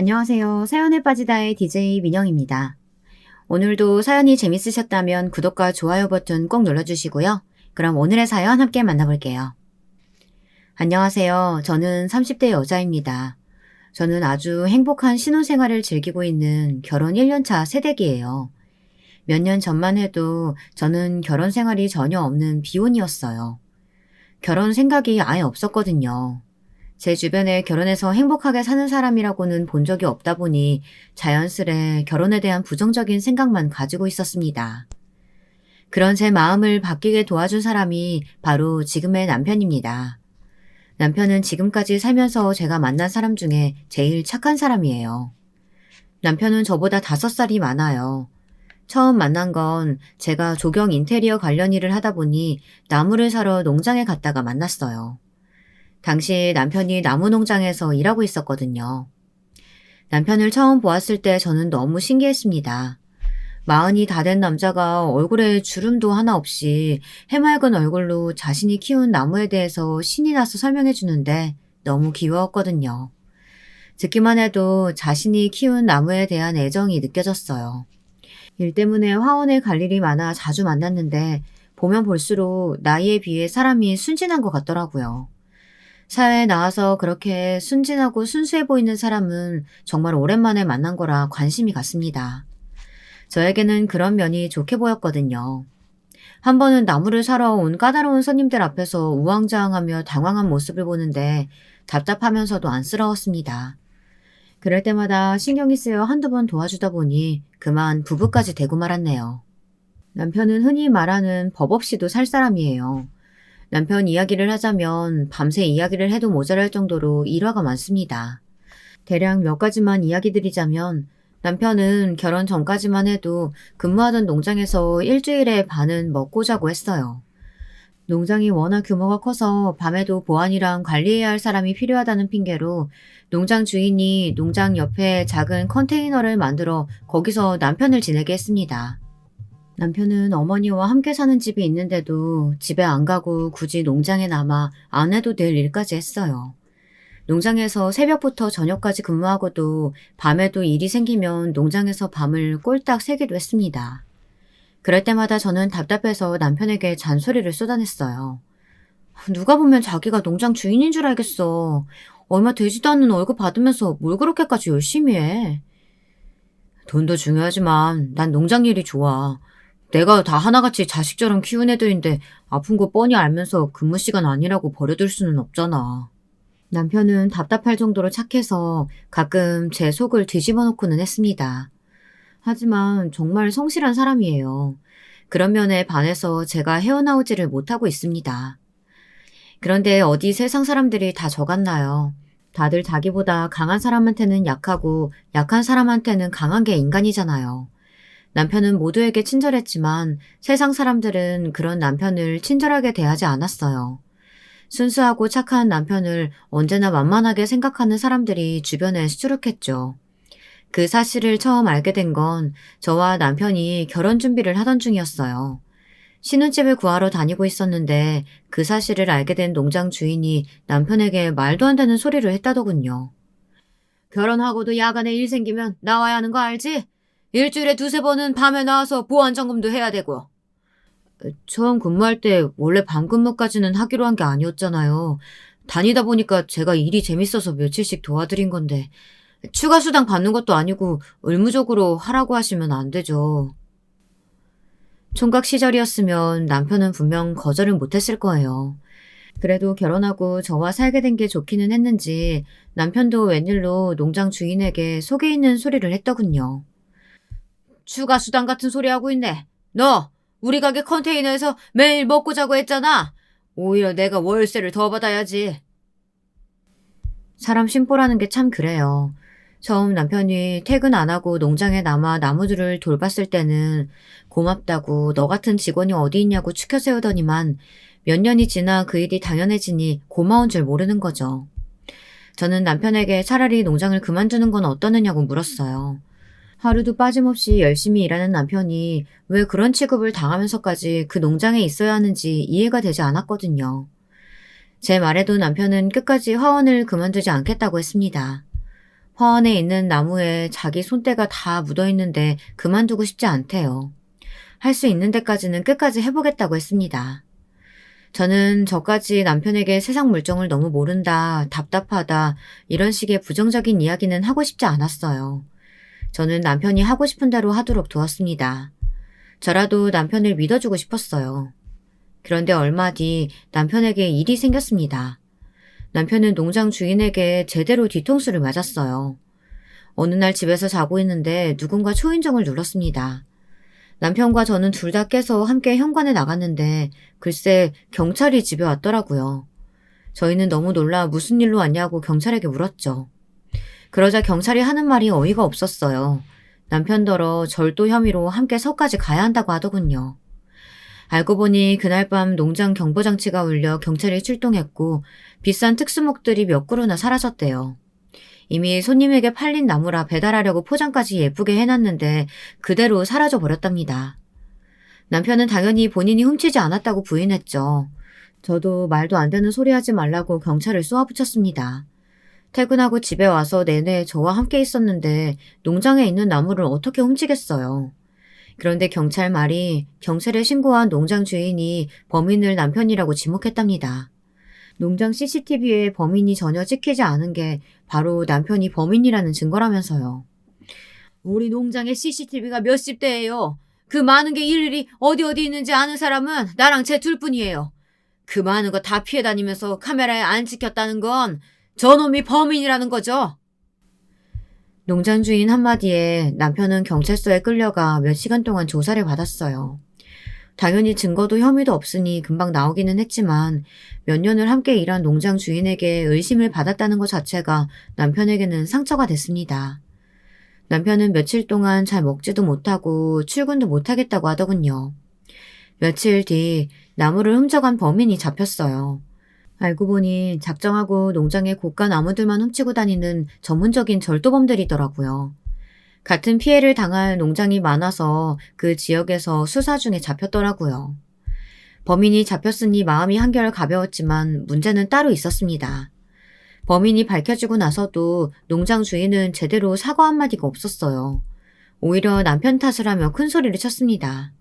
안녕하세요. 사연에 빠지다의 DJ 민영입니다. 오늘도 사연이 재밌으셨다면 구독과 좋아요 버튼 꼭 눌러주시고요. 그럼 오늘의 사연 함께 만나볼게요. 안녕하세요. 저는 30대 여자입니다. 저는 아주 행복한 신혼생활을 즐기고 있는 결혼 1년차 새댁이에요. 몇 년 전만 해도 저는 결혼 생활이 전혀 없는 비혼이었어요. 결혼 생각이 아예 없었거든요. 제 주변에 결혼해서 행복하게 사는 사람이라고는 본 적이 없다 보니 자연스레 결혼에 대한 부정적인 생각만 가지고 있었습니다. 그런 제 마음을 바뀌게 도와준 사람이 바로 지금의 남편입니다. 남편은 지금까지 살면서 제가 만난 사람 중에 제일 착한 사람이에요. 남편은 저보다 5살이 많아요. 처음 만난 건 제가 조경 인테리어 관련 일을 하다 보니 나무를 사러 농장에 갔다가 만났어요. 당시 남편이 나무 농장에서 일하고 있었거든요. 남편을 처음 보았을 때 저는 너무 신기했습니다. 40이 다 된 남자가 얼굴에 주름도 하나 없이 해맑은 얼굴로 자신이 키운 나무에 대해서 신이 나서 설명해 주는데 너무 귀여웠거든요. 듣기만 해도 자신이 키운 나무에 대한 애정이 느껴졌어요. 일 때문에 화원에 갈 일이 많아 자주 만났는데 보면 볼수록 나이에 비해 사람이 순진한 것 같더라고요. 사회에 나와서 그렇게 순진하고 순수해 보이는 사람은 정말 오랜만에 만난 거라 관심이 갔습니다. 저에게는 그런 면이 좋게 보였거든요. 한 번은 나무를 사러 온 까다로운 손님들 앞에서 우왕좌왕하며 당황한 모습을 보는데 답답하면서도 안쓰러웠습니다. 그럴 때마다 신경이 쓰여 한두 번 도와주다 보니 그만 부부까지 되고 말았네요. 남편은 흔히 말하는 법 없이도 살 사람이에요. 남편 이야기를 하자면 밤새 이야기를 해도 모자랄 정도로 일화가 많습니다. 대략 몇 가지만 이야기 드리자면 남편은 결혼 전까지만 해도 근무하던 농장에서 일주일에 반은 먹고 자고 했어요. 농장이 워낙 규모가 커서 밤에도 보안이랑 관리해야 할 사람이 필요하다는 핑계로 농장 주인이 농장 옆에 작은 컨테이너를 만들어 거기서 남편을 지내게 했습니다. 남편은 어머니와 함께 사는 집이 있는데도 집에 안 가고 굳이 농장에 남아 안 해도 될 일까지 했어요. 농장에서 새벽부터 저녁까지 근무하고도 밤에도 일이 생기면 농장에서 밤을 꼴딱 새기도 했습니다. 그럴 때마다 저는 답답해서 남편에게 잔소리를 쏟아냈어요. 누가 보면 자기가 농장 주인인 줄 알겠어. 얼마 되지도 않는 월급 받으면서 뭘 그렇게까지 열심히 해. 돈도 중요하지만 난 농장 일이 좋아. 내가 다 하나같이 자식처럼 키운 애들인데 아픈 거 뻔히 알면서 근무 시간 아니라고 버려둘 수는 없잖아. 남편은 답답할 정도로 착해서 가끔 제 속을 뒤집어 놓고는 했습니다. 하지만 정말 성실한 사람이에요. 그런 면에 반해서 제가 헤어나오지를 못하고 있습니다. 그런데 어디 세상 사람들이 다 저 같나요? 다들 자기보다 강한 사람한테는 약하고 약한 사람한테는 강한 게 인간이잖아요. 남편은 모두에게 친절했지만 세상 사람들은 그런 남편을 친절하게 대하지 않았어요. 순수하고 착한 남편을 언제나 만만하게 생각하는 사람들이 주변에 수두룩했죠. 그 사실을 처음 알게 된 건 저와 남편이 결혼 준비를 하던 중이었어요. 신혼집을 구하러 다니고 있었는데 그 사실을 알게 된 농장 주인이 남편에게 말도 안 되는 소리를 했다더군요. 결혼하고도 야간에 일 생기면 나와야 하는 거 알지? 일주일에 2~3번은 밤에 나와서 보안 점검도 해야 되고. 처음 근무할 때 원래 밤 근무까지는 하기로 한 게 아니었잖아요. 다니다 보니까 제가 일이 재밌어서 며칠씩 도와드린 건데 추가 수당 받는 것도 아니고 의무적으로 하라고 하시면 안 되죠. 총각 시절이었으면 남편은 분명 거절은 못했을 거예요. 그래도 결혼하고 저와 살게 된 게 좋기는 했는지 남편도 웬일로 농장 주인에게 속에 있는 소리를 했더군요. 추가 수당 같은 소리 하고 있네. 너 우리 가게 컨테이너에서 매일 먹고 자고 했잖아. 오히려 내가 월세를 더 받아야지. 사람 심보라는 게 참 그래요. 처음 남편이 퇴근 안 하고 농장에 남아 나무들을 돌봤을 때는 고맙다고 너 같은 직원이 어디 있냐고 추켜 세우더니만 몇 년이 지나 그 일이 당연해지니 고마운 줄 모르는 거죠. 저는 남편에게 차라리 농장을 그만두는 건 어떠느냐고 물었어요. 하루도 빠짐없이 열심히 일하는 남편이 왜 그런 취급을 당하면서까지 그 농장에 있어야 하는지 이해가 되지 않았거든요. 제 말에도 남편은 끝까지 화원을 그만두지 않겠다고 했습니다. 안에 있는 나무에 자기 손때가 다 묻어있는데 그만두고 싶지 않대요. 할 수 있는 데까지는 끝까지 해보겠다고 했습니다. 저는 저까지 남편에게 세상 물정을 너무 모른다, 답답하다, 이런 식의 부정적인 이야기는 하고 싶지 않았어요. 저는 남편이 하고 싶은 대로 하도록 두었습니다. 저라도 남편을 믿어주고 싶었어요. 그런데 얼마 뒤 남편에게 일이 생겼습니다. 남편은 농장 주인에게 제대로 뒤통수를 맞았어요. 어느 날 집에서 자고 있는데 누군가 초인종을 눌렀습니다. 남편과 저는 둘 다 깨서 함께 현관에 나갔는데 글쎄 경찰이 집에 왔더라고요. 저희는 너무 놀라 무슨 일로 왔냐고 경찰에게 물었죠. 그러자 경찰이 하는 말이 어이가 없었어요. 남편더러 절도 혐의로 함께 서까지 가야 한다고 하더군요. 알고 보니 그날 밤 농장 경보장치가 울려 경찰이 출동했고 비싼 특수목들이 몇 그루나 사라졌대요. 이미 손님에게 팔린 나무라 배달하려고 포장까지 예쁘게 해놨는데 그대로 사라져버렸답니다. 남편은 당연히 본인이 훔치지 않았다고 부인했죠. 저도 말도 안 되는 소리 하지 말라고 경찰을 쏘아붙였습니다. 퇴근하고 집에 와서 내내 저와 함께 있었는데 농장에 있는 나무를 어떻게 훔치겠어요. 그런데 경찰 말이 경찰에 신고한 농장 주인이 범인을 남편이라고 지목했답니다. 농장 CCTV에 범인이 전혀 찍히지 않은 게 바로 남편이 범인이라는 증거라면서요. 우리 농장에 CCTV가 몇십 대예요. 그 많은 게 일일이 어디 있는지 아는 사람은 나랑 제 둘뿐이에요. 그 많은 거 다 피해 다니면서 카메라에 안 찍혔다는 건 저놈이 범인이라는 거죠. 농장 주인 한마디에 남편은 경찰서에 끌려가 몇 시간 동안 조사를 받았어요. 당연히 증거도 혐의도 없으니 금방 나오기는 했지만 몇 년을 함께 일한 농장 주인에게 의심을 받았다는 것 자체가 남편에게는 상처가 됐습니다. 남편은 며칠 동안 잘 먹지도 못하고 출근도 못하겠다고 하더군요. 며칠 뒤 나무를 훔쳐간 범인이 잡혔어요. 알고 보니 작정하고 농장의 고가 나무들만 훔치고 다니는 전문적인 절도범들이더라고요. 같은 피해를 당할 농장이 많아서 그 지역에서 수사 중에 잡혔더라고요. 범인이 잡혔으니 마음이 한결 가벼웠지만 문제는 따로 있었습니다. 범인이 밝혀지고 나서도 농장 주인은 제대로 사과 한마디가 없었어요. 오히려 남편 탓을 하며 큰 소리를 쳤습니다.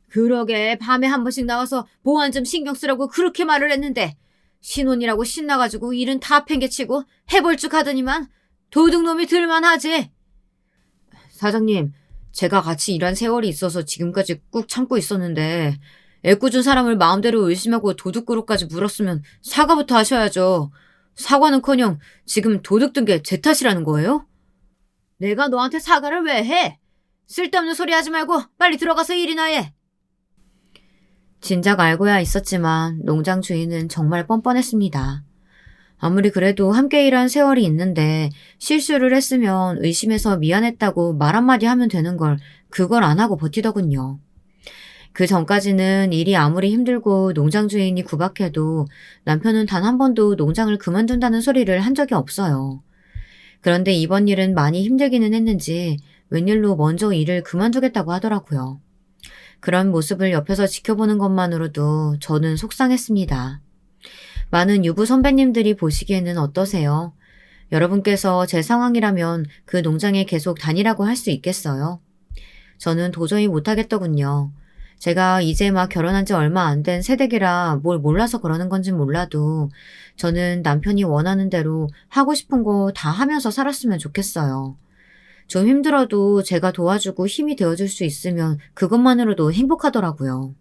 그러게 밤에 한 번씩 나와서 보안 좀 신경 쓰라고 그렇게 말을 했는데 신혼이라고 신나가지고 일은 다 팽개치고 해볼 줄 하더니만 도둑놈이 들만하지. 사장님, 제가 같이 일한 세월이 있어서 지금까지 꾹 참고 있었는데 애꿎은 사람을 마음대로 의심하고 도둑그룹까지 물었으면 사과부터 하셔야죠. 사과는커녕 지금 도둑 든 게 제 탓이라는 거예요? 내가 너한테 사과를 왜 해? 쓸데없는 소리 하지 말고 빨리 들어가서 일이나 해. 진작 알고야 있었지만 농장 주인은 정말 뻔뻔했습니다. 아무리 그래도 함께 일한 세월이 있는데 실수를 했으면 의심해서 미안했다고 말 한마디 하면 되는 걸 그걸 안 하고 버티더군요. 그 전까지는 일이 아무리 힘들고 농장 주인이 구박해도 남편은 단 한 번도 농장을 그만둔다는 소리를 한 적이 없어요. 그런데 이번 일은 많이 힘들기는 했는지 웬일로 먼저 일을 그만두겠다고 하더라고요. 그런 모습을 옆에서 지켜보는 것만으로도 저는 속상했습니다. 많은 유부 선배님들이 보시기에는 어떠세요? 여러분께서 제 상황이라면 그 농장에 계속 다니라고 할 수 있겠어요? 저는 도저히 못하겠더군요. 제가 이제 막 결혼한 지 얼마 안 된 새댁이라 뭘 몰라서 그러는 건지 몰라도 저는 남편이 원하는 대로 하고 싶은 거 다 하면서 살았으면 좋겠어요. 좀 힘들어도 제가 도와주고 힘이 되어줄 수 있으면 그것만으로도 행복하더라고요.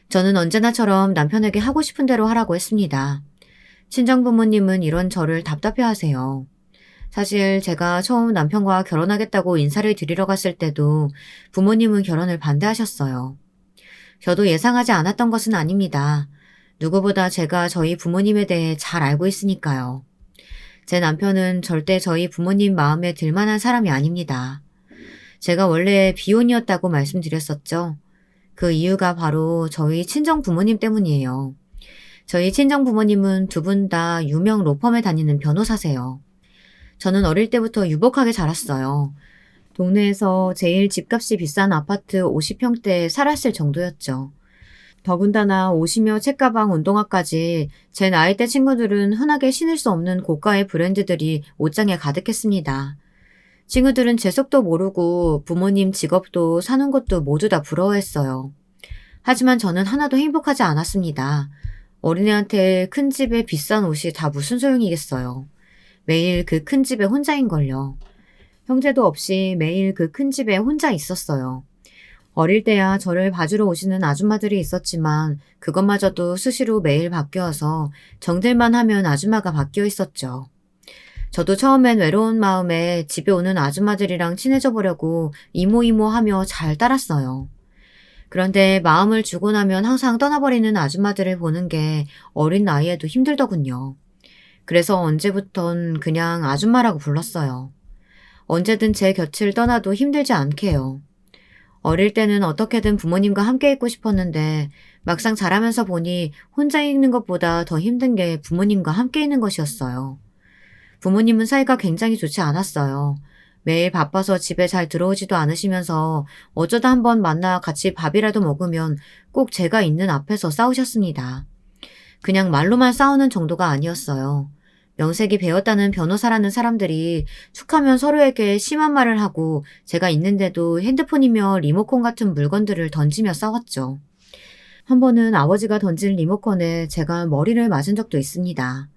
저는 언제나처럼 남편에게 하고 싶은 대로 하라고 했습니다. 친정부모님은 이런 저를 답답해하세요. 사실 제가 처음 남편과 결혼하겠다고 인사를 드리러 갔을 때도 부모님은 결혼을 반대하셨어요. 저도 예상하지 않았던 것은 아닙니다. 누구보다 제가 저희 부모님에 대해 잘 알고 있으니까요. 제 남편은 절대 저희 부모님 마음에 들만한 사람이 아닙니다. 제가 원래 비혼이었다고 말씀드렸었죠. 그 이유가 바로 저희 친정 부모님 때문이에요. 저희 친정 부모님은 두 분 다 유명 로펌에 다니는 변호사세요. 저는 어릴 때부터 유복하게 자랐어요. 동네에서 제일 집값이 비싼 아파트 50평대에 살았을 정도였죠. 더군다나 옷이며 책가방, 운동화까지 제 나이대 친구들은 흔하게 신을 수 없는 고가의 브랜드들이 옷장에 가득했습니다. 친구들은 제 속도 모르고 부모님 직업도 사는 것도 모두 다 부러워했어요. 하지만 저는 하나도 행복하지 않았습니다. 어린애한테 큰 집에 비싼 옷이 다 무슨 소용이겠어요. 매일 그 큰 집에 혼자인걸요. 형제도 없이 매일 그 큰 집에 혼자 있었어요. 어릴 때야 저를 봐주러 오시는 아줌마들이 있었지만 그것마저도 수시로 매일 바뀌어서 정들만 하면 아줌마가 바뀌어 있었죠. 저도 처음엔 외로운 마음에 집에 오는 아줌마들이랑 친해져 보려고 이모 하며 잘 따랐어요. 그런데 마음을 주고 나면 항상 떠나버리는 아줌마들을 보는 게 어린 나이에도 힘들더군요. 그래서 언제부턴 그냥 아줌마라고 불렀어요. 언제든 제 곁을 떠나도 힘들지 않게요. 어릴 때는 어떻게든 부모님과 함께 있고 싶었는데 막상 자라면서 보니 혼자 있는 것보다 더 힘든 게 부모님과 함께 있는 것이었어요. 부모님은 사이가 굉장히 좋지 않았어요. 매일 바빠서 집에 잘 들어오지도 않으시면서 어쩌다 한번 만나 같이 밥이라도 먹으면 꼭 제가 있는 앞에서 싸우셨습니다. 그냥 말로만 싸우는 정도가 아니었어요. 명색이 배웠다는 변호사라는 사람들이 툭하면 서로에게 심한 말을 하고 제가 있는데도 핸드폰이며 리모컨 같은 물건들을 던지며 싸웠죠. 한 번은 아버지가 던진 리모컨에 제가 머리를 맞은 적도 있습니다.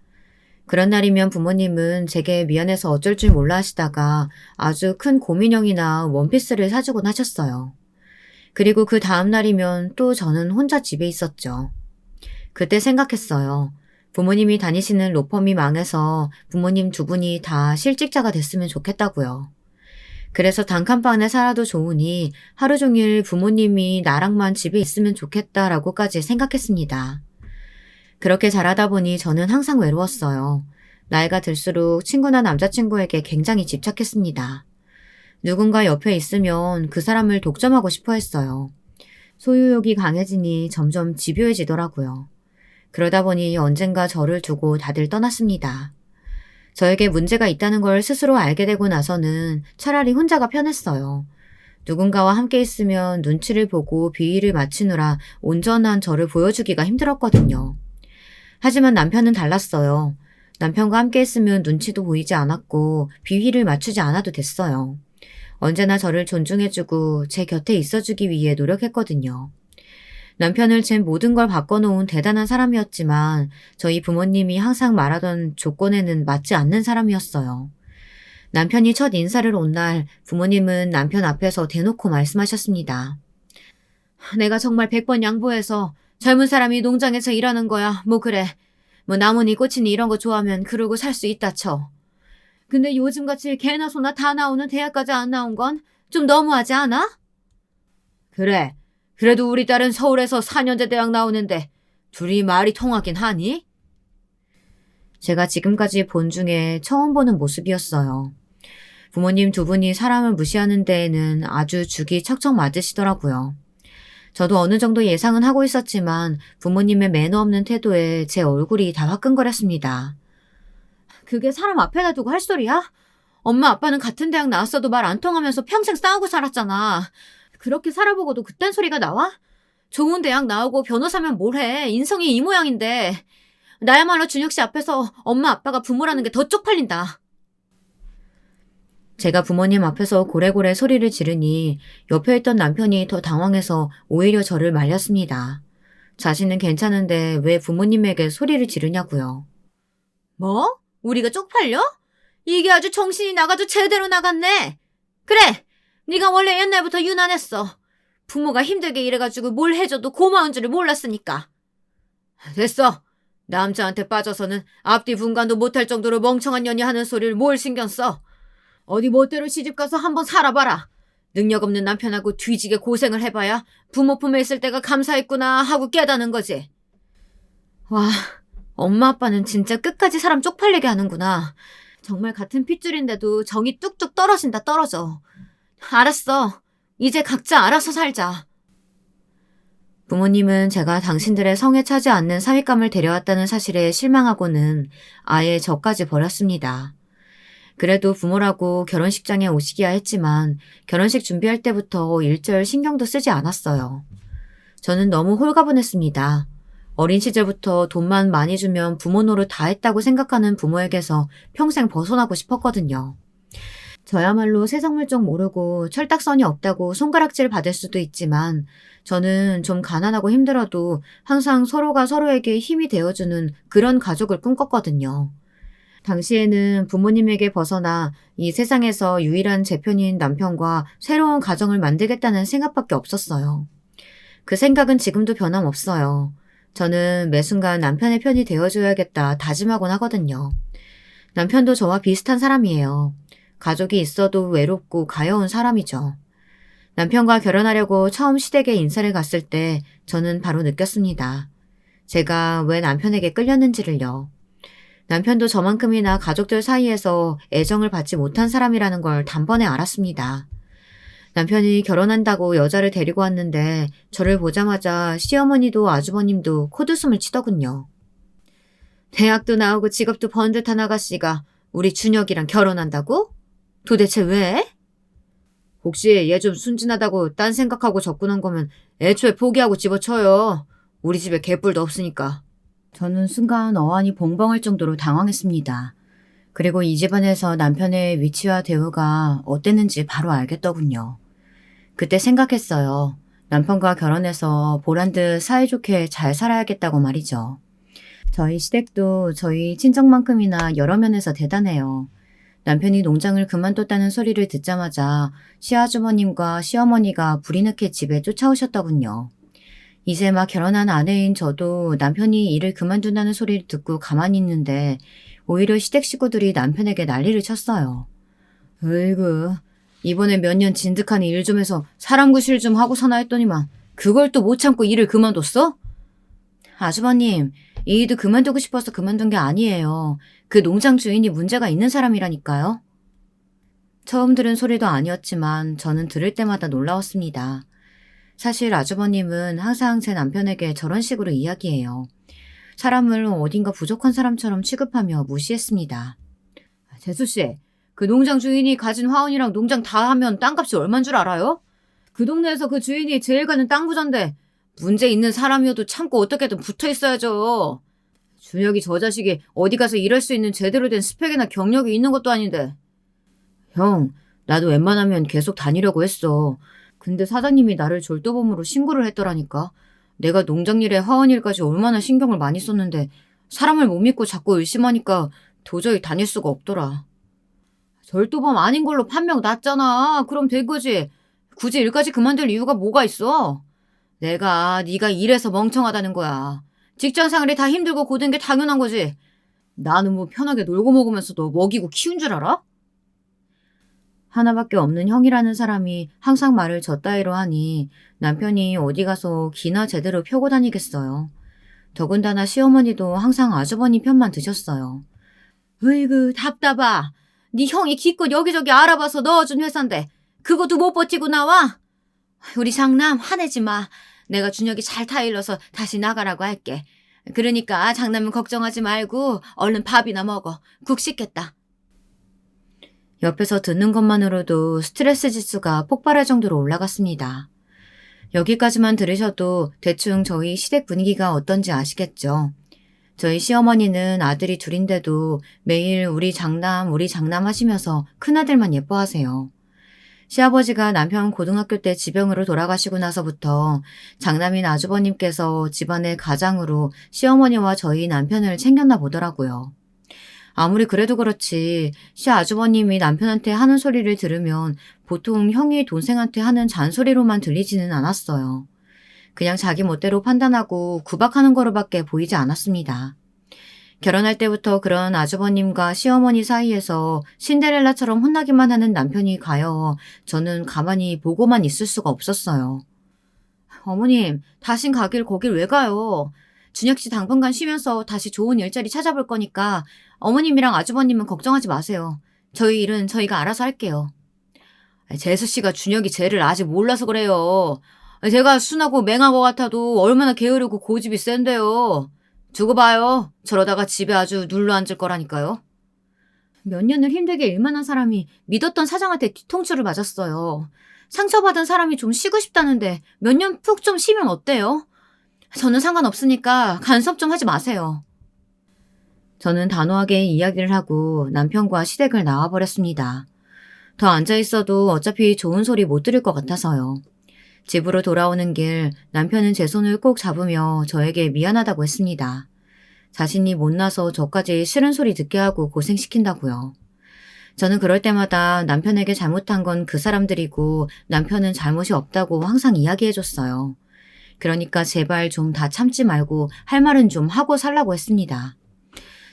그런 날이면 부모님은 제게 미안해서 어쩔 줄 몰라 하시다가 아주 큰 곰인형이나 원피스를 사주곤 하셨어요. 그리고 그 다음 날이면 또 저는 혼자 집에 있었죠. 그때 생각했어요. 부모님이 다니시는 로펌이 망해서 부모님 두 분이 다 실직자가 됐으면 좋겠다고요. 그래서 단칸방에 살아도 좋으니 하루 종일 부모님이 나랑만 집에 있으면 좋겠다라고까지 생각했습니다. 그렇게 자라다 보니 저는 항상 외로웠어요. 나이가 들수록 친구나 남자친구에게 굉장히 집착했습니다. 누군가 옆에 있으면 그 사람을 독점하고 싶어 했어요. 소유욕이 강해지니 점점 집요해지더라고요. 그러다 보니 언젠가 저를 두고 다들 떠났습니다. 저에게 문제가 있다는 걸 스스로 알게 되고 나서는 차라리 혼자가 편했어요. 누군가와 함께 있으면 눈치를 보고 비위를 맞추느라 온전한 저를 보여주기가 힘들었거든요. 하지만 남편은 달랐어요. 남편과 함께 있으면 눈치도 보이지 않았고 비위를 맞추지 않아도 됐어요. 언제나 저를 존중해주고 제 곁에 있어주기 위해 노력했거든요. 남편을 제 모든 걸 바꿔놓은 대단한 사람이었지만 저희 부모님이 항상 말하던 조건에는 맞지 않는 사람이었어요. 남편이 첫 인사를 온 날 부모님은 남편 앞에서 대놓고 말씀하셨습니다. 내가 정말 100번 양보해서 젊은 사람이 농장에서 일하는 거야. 뭐 그래. 뭐 나무니 꽃이니 이런 거 좋아하면 그러고 살 수 있다 쳐. 근데 요즘같이 개나 소나 다 나오는 대학까지 안 나온 건 좀 너무하지 않아? 그래. 그래도 우리 딸은 서울에서 4년제 대학 나오는데 둘이 말이 통하긴 하니? 제가 지금까지 본 중에 처음 보는 모습이었어요. 부모님 두 분이 사람을 무시하는 데에는 아주 죽이 척척 맞으시더라고요. 저도 어느 정도 예상은 하고 있었지만 부모님의 매너 없는 태도에 제 얼굴이 다 화끈거렸습니다. 그게 사람 앞에다 두고 할 소리야? 엄마 아빠는 같은 대학 나왔어도 말 안 통하면서 평생 싸우고 살았잖아. 그렇게 살아보고도 그딴 소리가 나와? 좋은 대학 나오고 변호사면 뭘 해. 인성이 이 모양인데. 나야말로 준혁 씨 앞에서 엄마 아빠가 부모라는 게 더 쪽팔린다. 제가 부모님 앞에서 고래고래 소리를 지르니 옆에 있던 남편이 더 당황해서 오히려 저를 말렸습니다. 자신은 괜찮은데 왜 부모님에게 소리를 지르냐고요. 뭐? 우리가 쪽팔려? 이게 아주 정신이 나가도 제대로 나갔네. 그래! 네가 원래 옛날부터 유난했어. 부모가 힘들게 일해가지고 뭘 해줘도 고마운 줄을 몰랐으니까. 됐어. 남자한테 빠져서는 앞뒤 분간도 못할 정도로 멍청한 년이 하는 소리를 뭘 신경 써. 어디 멋대로 시집가서 한번 살아봐라. 능력 없는 남편하고 뒤지게 고생을 해봐야 부모 품에 있을 때가 감사했구나 하고 깨닫는 거지. 와, 엄마 아빠는 진짜 끝까지 사람 쪽팔리게 하는구나. 정말 같은 핏줄인데도 정이 뚝뚝 떨어진다 떨어져. 알았어. 이제 각자 알아서 살자. 부모님은 제가 당신들의 성에 차지 않는 사윗감을 데려왔다는 사실에 실망하고는 아예 저까지 버렸습니다. 그래도 부모라고 결혼식장에 오시기야 했지만 결혼식 준비할 때부터 일절 신경도 쓰지 않았어요. 저는 너무 홀가분했습니다. 어린 시절부터 돈만 많이 주면 부모 노릇 다 했다고 생각하는 부모에게서 평생 벗어나고 싶었거든요. 저야말로 세상 물정 모르고 철딱선이 없다고 손가락질 받을 수도 있지만 저는 좀 가난하고 힘들어도 항상 서로가 서로에게 힘이 되어주는 그런 가족을 꿈꿨거든요. 당시에는 부모님에게 벗어나 이 세상에서 유일한 제 편인 남편과 새로운 가정을 만들겠다는 생각밖에 없었어요. 그 생각은 지금도 변함없어요. 저는 매 순간 남편의 편이 되어줘야겠다 다짐하곤 하거든요. 남편도 저와 비슷한 사람이에요. 가족이 있어도 외롭고 가여운 사람이죠. 남편과 결혼하려고 처음 시댁에 인사를 갔을 때 저는 바로 느꼈습니다. 제가 왜 남편에게 끌렸는지를요. 남편도 저만큼이나 가족들 사이에서 애정을 받지 못한 사람이라는 걸 단번에 알았습니다. 남편이 결혼한다고 여자를 데리고 왔는데 저를 보자마자 시어머니도 아주버님도 코웃음을 치더군요. 대학도 나오고 직업도 번듯한 아가씨가 우리 준혁이랑 결혼한다고? 도대체 왜? 혹시 얘 좀 순진하다고 딴 생각하고 접근한 거면 애초에 포기하고 집어쳐요. 우리 집에 개뿔도 없으니까. 저는 순간 어안이 봉봉할 정도로 당황했습니다. 그리고 이 집안에서 남편의 위치와 대우가 어땠는지 바로 알겠더군요. 그때 생각했어요. 남편과 결혼해서 보란듯 사이좋게 잘 살아야겠다고 말이죠. 저희 시댁도 저희 친정만큼이나 여러 면에서 대단해요. 남편이 농장을 그만뒀다는 소리를 듣자마자 시아주머님과 시어머니가 불이 나게 집에 쫓아오셨더군요. 이제 막 결혼한 아내인 저도 남편이 일을 그만둔다는 소리를 듣고 가만히 있는데 오히려 시댁 식구들이 남편에게 난리를 쳤어요. 으이구, 이번에 몇 년 진득한 일 좀 해서 사람 구실 좀 하고 사나 했더니만 그걸 또 못 참고 일을 그만뒀어? 아주버님, 이 일도 그만두고 싶어서 그만둔 게 아니에요. 그 농장 주인이 문제가 있는 사람이라니까요. 처음 들은 소리도 아니었지만 저는 들을 때마다 놀라웠습니다. 사실 아주버님은 항상 제 남편에게 저런 식으로 이야기해요. 사람을 어딘가 부족한 사람처럼 취급하며 무시했습니다. 재수씨, 그 농장 주인이 가진 화원이랑 농장 다 하면 땅값이 얼만 줄 알아요? 그 동네에서 그 주인이 제일 가는 땅 부자인데 문제 있는 사람이어도 참고 어떻게든 붙어 있어야죠. 준혁이 저 자식이 어디 가서 일할 수 있는 제대로 된 스펙이나 경력이 있는 것도 아닌데. 형, 나도 웬만하면 계속 다니려고 했어. 근데 사장님이 나를 졸도범으로 신고를 했더라니까. 내가 농장일에 화원일까지 얼마나 신경을 많이 썼는데 사람을 못 믿고 자꾸 의심하니까 도저히 다닐 수가 없더라. 절도범 아닌 걸로 판명 났잖아. 그럼 된 거지. 굳이 일까지 그만둘 이유가 뭐가 있어? 네가 일해서 멍청하다는 거야. 직장생활이 다 힘들고 고된 게 당연한 거지. 나는 뭐 편하게 놀고 먹으면서 너 먹이고 키운 줄 알아? 하나밖에 없는 형이라는 사람이 항상 말을 저 따위로 하니 남편이 어디 가서 기나 제대로 펴고 다니겠어요. 더군다나 시어머니도 항상 아주버니 편만 드셨어요. 으이구 답답하. 네 형이 기껏 여기저기 알아봐서 넣어준 회사인데 그것도 못 버티고 나와? 우리 장남 화내지 마. 내가 준혁이 잘 타일러서 다시 나가라고 할게. 그러니까 장남은 걱정하지 말고 얼른 밥이나 먹어. 국 식겠다. 옆에서 듣는 것만으로도 스트레스 지수가 폭발할 정도로 올라갔습니다. 여기까지만 들으셔도 대충 저희 시댁 분위기가 어떤지 아시겠죠? 저희 시어머니는 아들이 둘인데도 매일 우리 장남 하시면서 큰아들만 예뻐하세요. 시아버지가 남편 고등학교 때 지병으로 돌아가시고 나서부터 장남인 아주버님께서 집안의 가장으로 시어머니와 저희 남편을 챙겼나 보더라고요. 아무리 그래도 그렇지 시아주버님이 남편한테 하는 소리를 들으면 보통 형이 동생한테 하는 잔소리로만 들리지는 않았어요. 그냥 자기 멋대로 판단하고 구박하는 거로밖에 보이지 않았습니다. 결혼할 때부터 그런 아주버님과 시어머니 사이에서 신데렐라처럼 혼나기만 하는 남편이 가여워 저는 가만히 보고만 있을 수가 없었어요. 어머님, 다신 가길 거길 왜 가요? 준혁 씨 당분간 쉬면서 다시 좋은 일자리 찾아볼 거니까 어머님이랑 아주버님은 걱정하지 마세요. 저희 일은 저희가 알아서 할게요. 재수 씨가 준혁이 쟤를 아직 몰라서 그래요. 제가 순하고 맹한 것 같아도 얼마나 게으르고 고집이 센데요. 두고 봐요. 저러다가 집에 아주 눌러 앉을 거라니까요. 몇 년을 힘들게 일만 한 사람이 믿었던 사장한테 뒤통수를 맞았어요. 상처받은 사람이 좀 쉬고 싶다는데 몇 년 푹 좀 쉬면 어때요? 저는 상관없으니까 간섭 좀 하지 마세요. 저는 단호하게 이야기를 하고 남편과 시댁을 나와버렸습니다. 더 앉아있어도 어차피 좋은 소리 못 들을 것 같아서요. 집으로 돌아오는 길 남편은 제 손을 꼭 잡으며 저에게 미안하다고 했습니다. 자신이 못나서 저까지 싫은 소리 듣게 하고 고생시킨다고요. 저는 그럴 때마다 남편에게 잘못한 건 그 사람들이고 남편은 잘못이 없다고 항상 이야기해줬어요. 그러니까 제발 좀 다 참지 말고 할 말은 좀 하고 살라고 했습니다.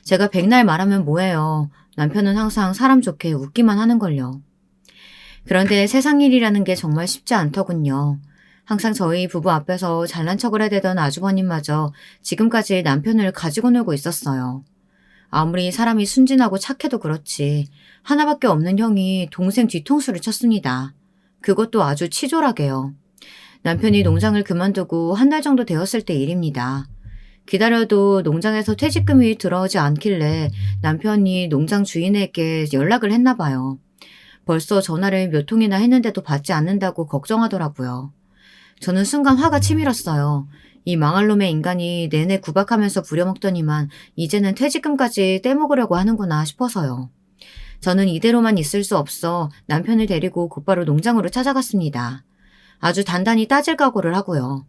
제가 백날 말하면 뭐해요. 남편은 항상 사람 좋게 웃기만 하는걸요. 그런데 세상 일이라는 게 정말 쉽지 않더군요. 항상 저희 부부 앞에서 잘난 척을 해대던 아주버님마저 지금까지 남편을 가지고 놀고 있었어요. 아무리 사람이 순진하고 착해도 그렇지 하나밖에 없는 형이 동생 뒤통수를 쳤습니다. 그것도 아주 치졸하게요. 남편이 농장을 그만두고 한 달 정도 되었을 때 일입니다. 기다려도 농장에서 퇴직금이 들어오지 않길래 남편이 농장 주인에게 연락을 했나 봐요. 벌써 전화를 몇 통이나 했는데도 받지 않는다고 걱정하더라고요. 저는 순간 화가 치밀었어요. 이 망할 놈의 인간이 내내 구박하면서 부려먹더니만 이제는 퇴직금까지 떼먹으려고 하는구나 싶어서요. 저는 이대로만 있을 수 없어 남편을 데리고 곧바로 농장으로 찾아갔습니다. 아주 단단히 따질 각오를 하고요.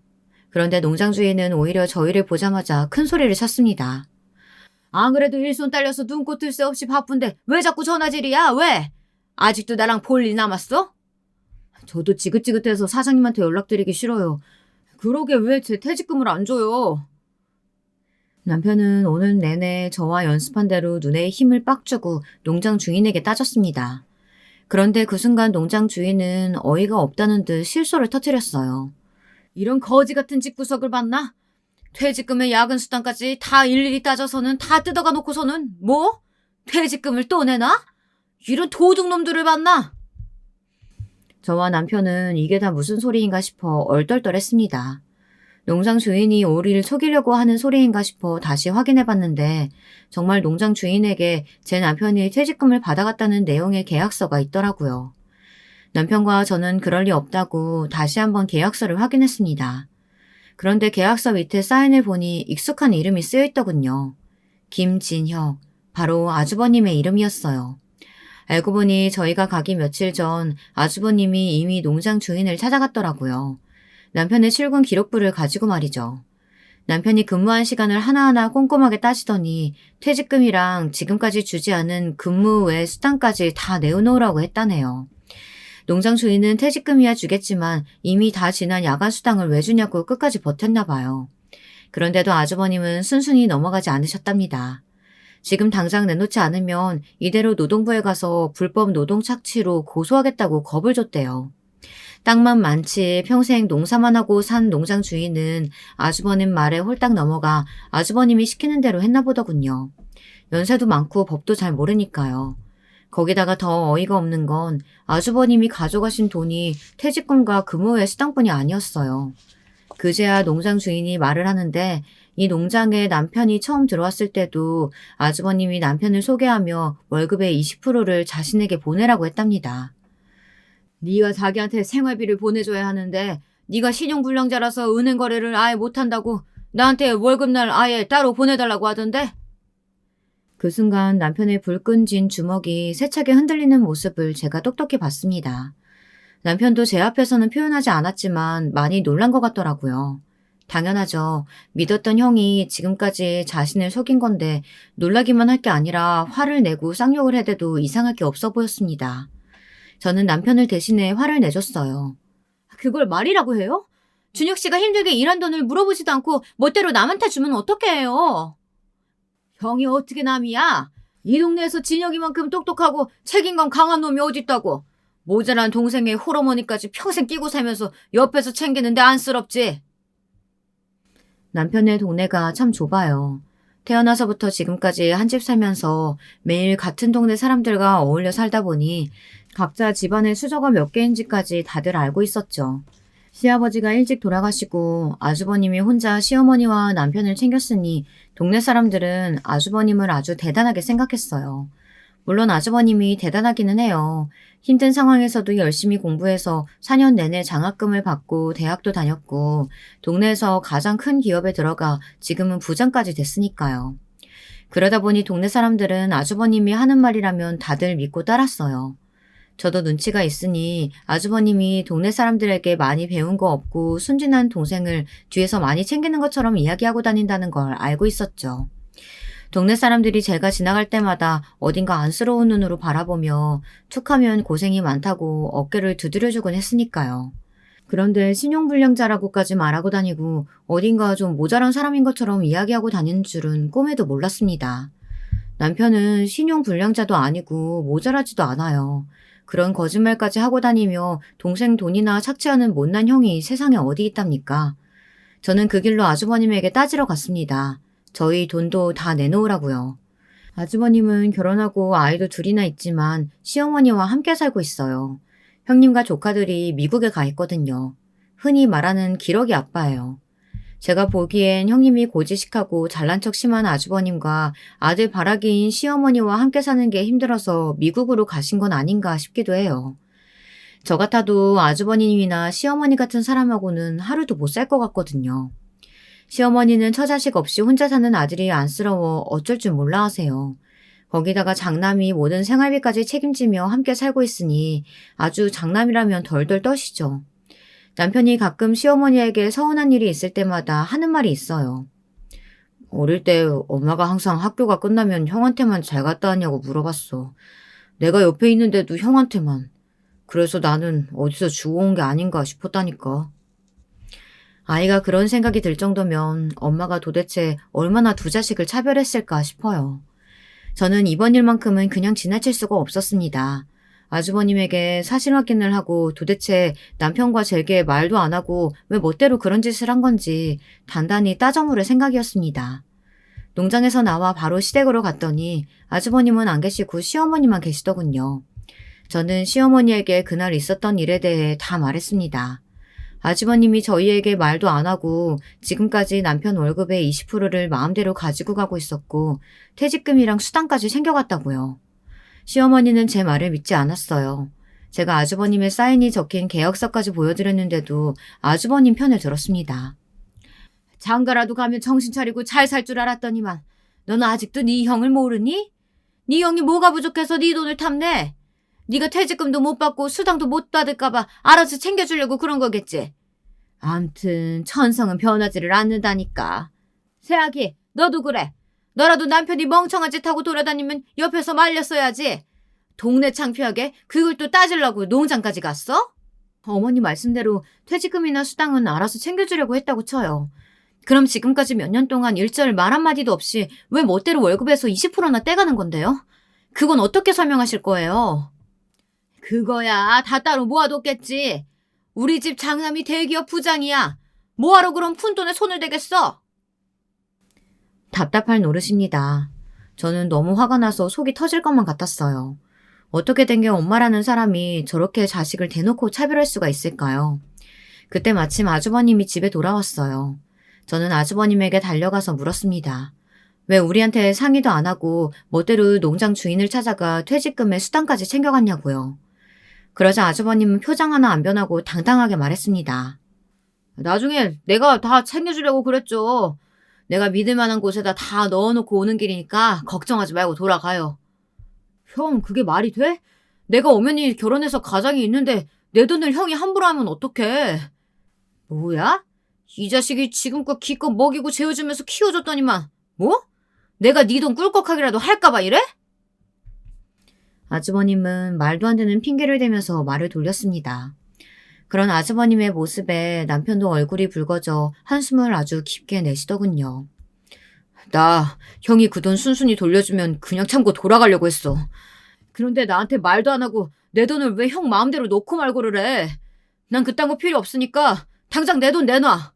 그런데 농장 주인은 오히려 저희를 보자마자 큰 소리를 쳤습니다. 안 그래도 일손 딸려서 눈코 뜰 새 없이 바쁜데 왜 자꾸 전화질이야? 왜? 아직도 나랑 볼 일 남았어? 저도 지긋지긋해서 사장님한테 연락드리기 싫어요. 그러게 왜 제 퇴직금을 안 줘요? 남편은 오늘 내내 저와 연습한 대로 눈에 힘을 빡 주고 농장 주인에게 따졌습니다. 그런데 그 순간 농장 주인은 어이가 없다는 듯 실소를 터뜨렸어요. 이런 거지 같은 집구석을 봤나? 퇴직금에 야근 수당까지 다 일일이 따져서는 다 뜯어가 놓고서는 뭐? 퇴직금을 또 내나? 이런 도둑놈들을 봤나? 저와 남편은 이게 다 무슨 소리인가 싶어 얼떨떨했습니다. 농장 주인이 우리를 속이려고 하는 소리인가 싶어 다시 확인해봤는데 정말 농장 주인에게 제 남편이 퇴직금을 받아갔다는 내용의 계약서가 있더라고요. 남편과 저는 그럴 리 없다고 다시 한번 계약서를 확인했습니다. 그런데 계약서 밑에 사인을 보니 익숙한 이름이 쓰여있더군요. 김진혁, 바로 아주버님의 이름이었어요. 알고 보니 저희가 가기 며칠 전 아주버님이 이미 농장 주인을 찾아갔더라고요. 남편의 출근 기록부를 가지고 말이죠. 남편이 근무한 시간을 하나하나 꼼꼼하게 따지더니 퇴직금이랑 지금까지 주지 않은 근무 외 수당까지 다 내어놓으라고 했다네요. 농장 주인은 퇴직금이야 주겠지만 이미 다 지난 야간 수당을 왜 주냐고 끝까지 버텼나 봐요. 그런데도 아주버님은 순순히 넘어가지 않으셨답니다. 지금 당장 내놓지 않으면 이대로 노동부에 가서 불법 노동 착취로 고소하겠다고 겁을 줬대요. 땅만 많지 평생 농사만 하고 산 농장 주인은 아주버님 말에 홀딱 넘어가 아주버님이 시키는 대로 했나 보더군요. 연세도 많고 법도 잘 모르니까요. 거기다가 더 어이가 없는 건 아주버님이 가져가신 돈이 퇴직금과 근무외 수당뿐이 아니었어요. 그제야 농장 주인이 말을 하는데 이 농장에 남편이 처음 들어왔을 때도 아주버님이 남편을 소개하며 월급의 20%를 자신에게 보내라고 했답니다. 네가 자기한테 생활비를 보내줘야 하는데 네가 신용불량자라서 은행 거래를 아예 못한다고 나한테 월급날 아예 따로 보내달라고 하던데? 그 순간 남편의 불끈진 주먹이 세차게 흔들리는 모습을 제가 똑똑히 봤습니다. 남편도 제 앞에서는 표현하지 않았지만 많이 놀란 것 같더라고요. 당연하죠. 믿었던 형이 지금까지 자신을 속인 건데 놀라기만 할 게 아니라 화를 내고 쌍욕을 해대도 이상할 게 없어 보였습니다. 저는 남편을 대신해 화를 내줬어요. 그걸 말이라고 해요? 준혁 씨가 힘들게 일한 돈을 물어보지도 않고 멋대로 남한테 주면 어떻게 해요? 형이 어떻게 남이야? 이 동네에서 진혁이만큼 똑똑하고 책임감 강한 놈이 어딨다고. 모자란 동생의 홀어머니까지 평생 끼고 살면서 옆에서 챙기는데 안쓰럽지. 남편의 동네가 참 좁아요. 태어나서부터 지금까지 한 집 살면서 매일 같은 동네 사람들과 어울려 살다 보니 각자 집안의 수저가 몇 개인지까지 다들 알고 있었죠. 시아버지가 일찍 돌아가시고 아주버님이 혼자 시어머니와 남편을 챙겼으니 동네 사람들은 아주버님을 아주 대단하게 생각했어요. 물론 아주버님이 대단하기는 해요. 힘든 상황에서도 열심히 공부해서 4년 내내 장학금을 받고 대학도 다녔고 동네에서 가장 큰 기업에 들어가 지금은 부장까지 됐으니까요. 그러다 보니 동네 사람들은 아주버님이 하는 말이라면 다들 믿고 따랐어요. 저도 눈치가 있으니 아주버님이 동네 사람들에게 많이 배운 거 없고 순진한 동생을 뒤에서 많이 챙기는 것처럼 이야기하고 다닌다는 걸 알고 있었죠. 동네 사람들이 제가 지나갈 때마다 어딘가 안쓰러운 눈으로 바라보며 툭하면 고생이 많다고 어깨를 두드려주곤 했으니까요. 그런데 신용불량자라고까지 말하고 다니고 어딘가 좀 모자란 사람인 것처럼 이야기하고 다니는 줄은 꿈에도 몰랐습니다. 남편은 신용불량자도 아니고 모자라지도 않아요. 그런 거짓말까지 하고 다니며 동생 돈이나 착취하는 못난 형이 세상에 어디 있답니까? 저는 그 길로 아주버님에게 따지러 갔습니다. 저희 돈도 다 내놓으라고요. 아주버님은 결혼하고 아이도 둘이나 있지만 시어머니와 함께 살고 있어요. 형님과 조카들이 미국에 가 있거든요. 흔히 말하는 기러기 아빠예요. 제가 보기엔 형님이 고지식하고 잘난 척 심한 아주버님과 아들 바라기인 시어머니와 함께 사는 게 힘들어서 미국으로 가신 건 아닌가 싶기도 해요. 저 같아도 아주버님이나 시어머니 같은 사람하고는 하루도 못 살 것 같거든요. 시어머니는 처자식 없이 혼자 사는 아들이 안쓰러워 어쩔 줄 몰라 하세요. 거기다가 장남이 모든 생활비까지 책임지며 함께 살고 있으니 아주 장남이라면 덜덜 떠시죠. 남편이 가끔 시어머니에게 서운한 일이 있을 때마다 하는 말이 있어요. 어릴 때 엄마가 항상 학교가 끝나면 형한테만 잘 갔다 왔냐고 물어봤어. 내가 옆에 있는데도 형한테만. 그래서 나는 어디서 주워온 게 아닌가 싶었다니까. 아이가 그런 생각이 들 정도면 엄마가 도대체 얼마나 두 자식을 차별했을까 싶어요. 저는 이번 일만큼은 그냥 지나칠 수가 없었습니다. 아주버님에게 사실 확인을 하고 도대체 남편과 제게 말도 안 하고 왜 멋대로 그런 짓을 한 건지 단단히 따져 물을 생각이었습니다. 농장에서 나와 바로 시댁으로 갔더니 아주버님은 안 계시고 시어머니만 계시더군요. 저는 시어머니에게 그날 있었던 일에 대해 다 말했습니다. 아주버님이 저희에게 말도 안 하고 지금까지 남편 월급의 20%를 마음대로 가지고 가고 있었고 퇴직금이랑 수당까지 챙겨갔다고요. 시어머니는 제 말을 믿지 않았어요. 제가 아주버님의 사인이 적힌 계약서까지 보여드렸는데도 아주버님 편을 들었습니다. 장가라도 가면 정신 차리고 잘 살 줄 알았더니만 너는 아직도 네 형을 모르니? 네 형이 뭐가 부족해서 네 돈을 탐내? 네가 퇴직금도 못 받고 수당도 못 받을까 봐 알아서 챙겨주려고 그런 거겠지. 암튼 천성은 변하지를 않는다니까. 새아기, 너도 그래. 너라도 남편이 멍청한 짓 하고 돌아다니면 옆에서 말렸어야지. 동네 창피하게 그걸 또 따지려고 농장까지 갔어? 어머니 말씀대로 퇴직금이나 수당은 알아서 챙겨주려고 했다고 쳐요. 그럼 지금까지 몇 년 동안 일절 말 한마디도 없이 왜 멋대로 월급에서 20%나 떼가는 건데요? 그건 어떻게 설명하실 거예요? 그거야 다 따로 모아뒀겠지. 우리 집 장남이 대기업 부장이야. 뭐하러 그런 푼돈에 손을 대겠어? 답답할 노릇입니다. 저는 너무 화가 나서 속이 터질 것만 같았어요. 어떻게 된 게 엄마라는 사람이 저렇게 자식을 대놓고 차별할 수가 있을까요? 그때 마침 아주버님이 집에 돌아왔어요. 저는 아주버님에게 달려가서 물었습니다. 왜 우리한테 상의도 안 하고 멋대로 농장 주인을 찾아가 퇴직금에 수당까지 챙겨갔냐고요. 그러자 아주버님은 표정 하나 안 변하고 당당하게 말했습니다. 나중에 내가 다 챙겨주려고 그랬죠. 내가 믿을 만한 곳에다 다 넣어놓고 오는 길이니까 걱정하지 말고 돌아가요. 형, 그게 말이 돼? 내가 엄연히 결혼해서 가장이 있는데 내 돈을 형이 함부로 하면 어떡해. 뭐야? 이 자식이 지금껏 기껏 먹이고 재워주면서 키워줬더니만 뭐? 내가 네 돈 꿀꺽하기라도 할까봐 이래? 아주버님은 말도 안 되는 핑계를 대면서 말을 돌렸습니다. 그런 아주버님의 모습에 남편도 얼굴이 붉어져 한숨을 아주 깊게 내쉬더군요. 나 형이 그 돈 순순히 돌려주면 그냥 참고 돌아가려고 했어. 그런데 나한테 말도 안 하고 내 돈을 왜 형 마음대로 놓고 말고를 해. 난 그딴 거 필요 없으니까 당장 내 돈 내놔.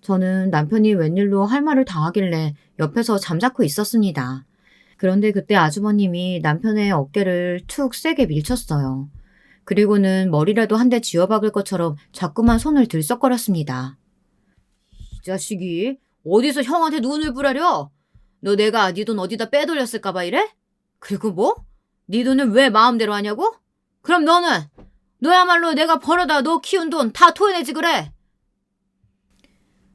저는 남편이 웬일로 할 말을 다 하길래 옆에서 잠자코 있었습니다. 그런데 그때 아주버님이 남편의 어깨를 툭 세게 밀쳤어요. 그리고는 머리라도 한 대 쥐어박을 것처럼 자꾸만 손을 들썩거렸습니다. 이 자식이 어디서 형한테 눈을 부라려? 너 내가 네 돈 어디다 빼돌렸을까 봐 이래? 그리고 뭐? 네 돈을 왜 마음대로 하냐고? 그럼 너는? 너야말로 내가 벌어다 너 키운 돈 다 토해내지 그래.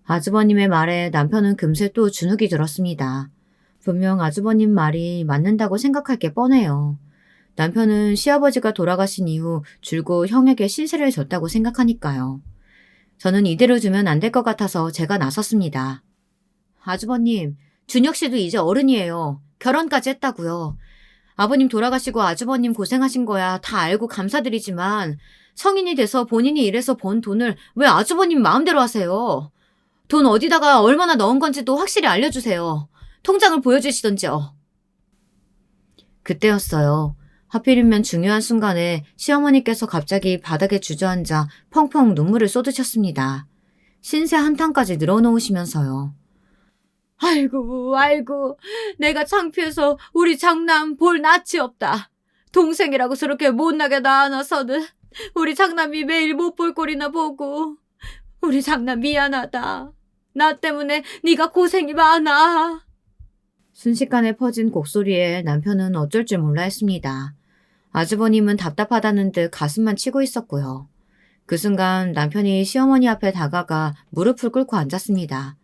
아주버님의 말에 남편은 금세 또 주눅이 들었습니다. 분명 아주버님 말이 맞는다고 생각할 게 뻔해요. 남편은 시아버지가 돌아가신 이후 줄곧 형에게 신세를 졌다고 생각하니까요. 저는 이대로 두면 안 될 것 같아서 제가 나섰습니다. 아주버님, 준혁 씨도 이제 어른이에요. 결혼까지 했다고요. 아버님 돌아가시고 아주버님 고생하신 거야 다 알고 감사드리지만 성인이 돼서 본인이 일해서 번 돈을 왜 아주버님 마음대로 하세요? 돈 어디다가 얼마나 넣은 건지도 확실히 알려주세요. 통장을 보여주시던지요. 그때였어요. 하필이면 중요한 순간에 시어머니께서 갑자기 바닥에 주저앉아 펑펑 눈물을 쏟으셨습니다. 신세 한탄까지 늘어놓으시면서요. 아이고, 내가 창피해서 우리 장남 볼 낯이 없다. 동생이라고 저렇게 못나게 낳아놔서는 우리 장남이 매일 못 볼 꼴이나 보고. 우리 장남 미안하다. 나 때문에 네가 고생이 많아. 순식간에 퍼진 곡소리에 남편은 어쩔 줄 몰라 했습니다. 아주버님은 답답하다는 듯 가슴만 치고 있었고요. 그 순간 남편이 시어머니 앞에 다가가 무릎을 꿇고 앉았습니다.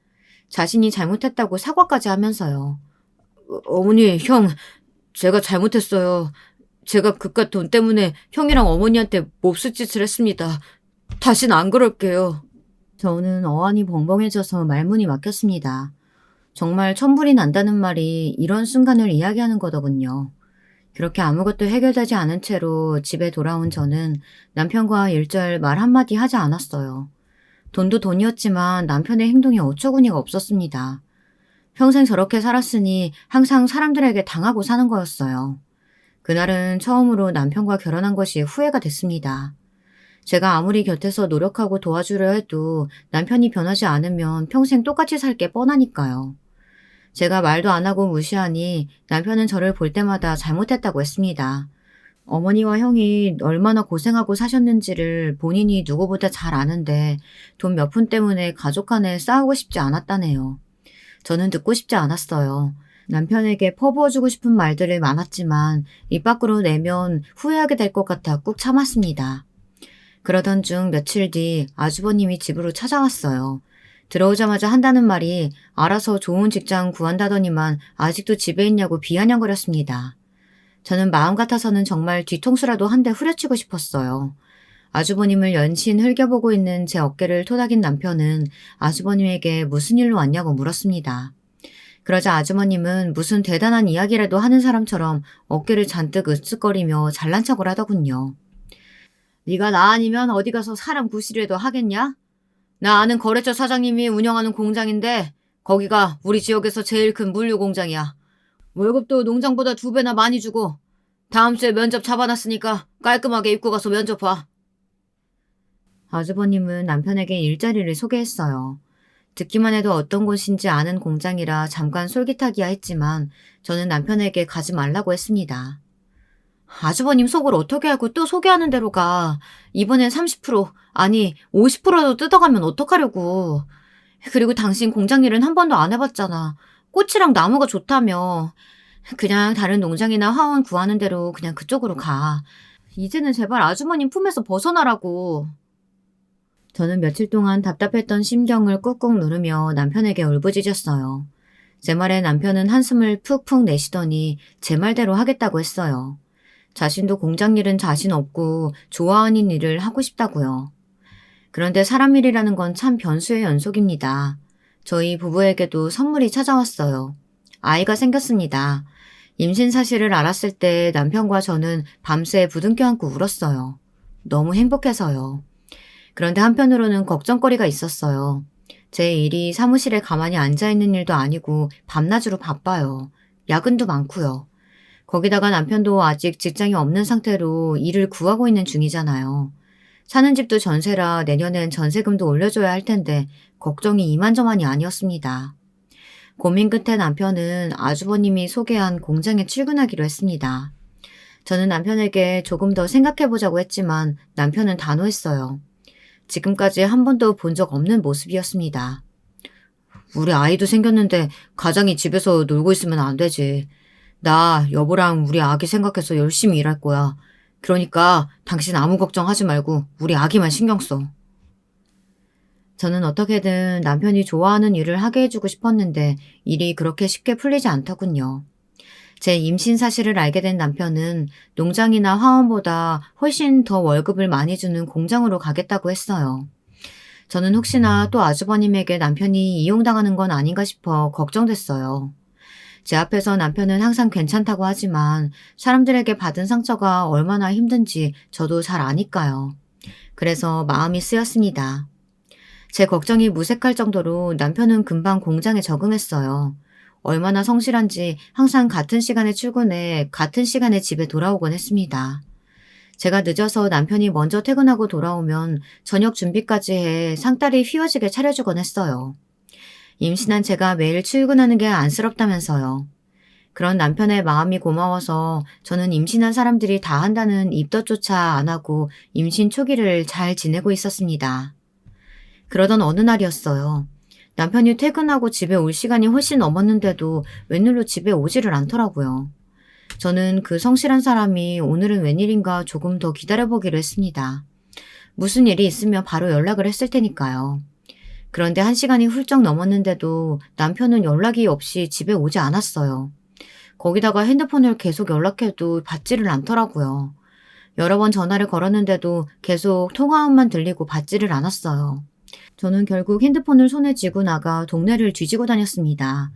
자신이 잘못했다고 사과까지 하면서요. 어머니, 형, 제가 잘못했어요. 제가 그깟 돈 때문에 형이랑 어머니한테 몹쓸 짓을 했습니다. 다신 안 그럴게요. 저는 어안이 벙벙해져서 말문이 막혔습니다. 정말 천불이 난다는 말이 이런 순간을 이야기하는 거더군요. 그렇게 아무것도 해결되지 않은 채로 집에 돌아온 저는 남편과 일절 말 한마디 하지 않았어요. 돈도 돈이었지만 남편의 행동이 어처구니가 없었습니다. 평생 저렇게 살았으니 항상 사람들에게 당하고 사는 거였어요. 그날은 처음으로 남편과 결혼한 것이 후회가 됐습니다. 제가 아무리 곁에서 노력하고 도와주려 해도 남편이 변하지 않으면 평생 똑같이 살 게 뻔하니까요. 제가 말도 안 하고 무시하니 남편은 저를 볼 때마다 잘못했다고 했습니다. 어머니와 형이 얼마나 고생하고 사셨는지를 본인이 누구보다 잘 아는데 돈 몇 푼 때문에 가족 간에 싸우고 싶지 않았다네요. 저는 듣고 싶지 않았어요. 남편에게 퍼부어주고 싶은 말들이 많았지만 입 밖으로 내면 후회하게 될 것 같아 꾹 참았습니다. 그러던 중 며칠 뒤 아주버님이 집으로 찾아왔어요. 들어오자마자 한다는 말이 알아서 좋은 직장 구한다더니만 아직도 집에 있냐고 비아냥거렸습니다. 저는 마음 같아서는 정말 뒤통수라도 한 대 후려치고 싶었어요. 아주버님을 연신 흘겨보고 있는 제 어깨를 토닥인 남편은 아주버님에게 무슨 일로 왔냐고 물었습니다. 그러자 아주머님은 무슨 대단한 이야기라도 하는 사람처럼 어깨를 잔뜩 으쓱거리며 잘난 척을 하더군요. 네가 나 아니면 어디 가서 사람 구실이라도 하겠냐? 나 아는 거래처 사장님이 운영하는 공장인데 거기가 우리 지역에서 제일 큰 물류 공장이야. 월급도 농장보다 2배나 많이 주고 다음 주에 면접 잡아놨으니까 깔끔하게 입고 가서 면접 봐. 아주버님은 남편에게 일자리를 소개했어요. 듣기만 해도 어떤 곳인지 아는 공장이라 잠깐 솔깃하기야 했지만 저는 남편에게 가지 말라고 했습니다. 아주버님 속을 어떻게 알고 또 소개하는 대로 가. 이번엔 30% 아니 50%도 뜯어가면 어떡하려고. 그리고 당신 공장 일은 한 번도 안 해봤잖아. 꽃이랑 나무가 좋다며. 그냥 다른 농장이나 화원 구하는 대로 그냥 그쪽으로 가. 이제는 제발 아주머님 품에서 벗어나라고. 저는 며칠 동안 답답했던 심경을 꾹꾹 누르며 남편에게 울부짖었어요. 제 말에 남편은 한숨을 푹푹 내쉬더니 제 말대로 하겠다고 했어요. 자신도 공장 일은 자신 없고 좋아하는 일을 하고 싶다고요. 그런데 사람 일이라는 건 참 변수의 연속입니다. 저희 부부에게도 선물이 찾아왔어요. 아이가 생겼습니다. 임신 사실을 알았을 때 남편과 저는 밤새 부둥켜 안고 울었어요. 너무 행복해서요. 그런데 한편으로는 걱정거리가 있었어요. 제 일이 사무실에 가만히 앉아있는 일도 아니고 밤낮으로 바빠요. 야근도 많고요. 거기다가 남편도 아직 직장이 없는 상태로 일을 구하고 있는 중이잖아요. 사는 집도 전세라 내년엔 전세금도 올려줘야 할 텐데 걱정이 이만저만이 아니었습니다. 고민 끝에 남편은 아주버님이 소개한 공장에 출근하기로 했습니다. 저는 남편에게 조금 더 생각해보자고 했지만 남편은 단호했어요. 지금까지 한 번도 본 적 없는 모습이었습니다. 우리 아이도 생겼는데 가장이 집에서 놀고 있으면 안 되지. 나 여보랑 우리 아기 생각해서 열심히 일할 거야. 그러니까 당신 아무 걱정하지 말고 우리 아기만 신경 써. 저는 어떻게든 남편이 좋아하는 일을 하게 해주고 싶었는데 일이 그렇게 쉽게 풀리지 않더군요. 제 임신 사실을 알게 된 남편은 농장이나 화원보다 훨씬 더 월급을 많이 주는 공장으로 가겠다고 했어요. 저는 혹시나 또 아주버님에게 남편이 이용당하는 건 아닌가 싶어 걱정됐어요. 제 앞에서 남편은 항상 괜찮다고 하지만 사람들에게 받은 상처가 얼마나 힘든지 저도 잘 아니까요. 그래서 마음이 쓰였습니다. 제 걱정이 무색할 정도로 남편은 금방 공장에 적응했어요. 얼마나 성실한지 항상 같은 시간에 출근해 같은 시간에 집에 돌아오곤 했습니다. 제가 늦어서 남편이 먼저 퇴근하고 돌아오면 저녁 준비까지 해 상다리 휘어지게 차려주곤 했어요. 임신한 제가 매일 출근하는 게 안쓰럽다면서요. 그런 남편의 마음이 고마워서 저는 임신한 사람들이 다 한다는 입덧조차 안 하고 임신 초기를 잘 지내고 있었습니다. 그러던 어느 날이었어요. 남편이 퇴근하고 집에 올 시간이 훨씬 넘었는데도 웬일로 집에 오지를 않더라고요. 저는 그 성실한 사람이 오늘은 웬일인가 조금 더 기다려보기로 했습니다. 무슨 일이 있으면 바로 연락을 했을 테니까요. 그런데 1시간이 훌쩍 넘었는데도 남편은 연락이 없이 집에 오지 않았어요. 거기다가 핸드폰을 계속 연락해도 받지를 않더라고요. 여러 번 전화를 걸었는데도 계속 통화음만 들리고 받지를 않았어요. 저는 결국 핸드폰을 손에 쥐고 나가 동네를 뒤지고 다녔습니다.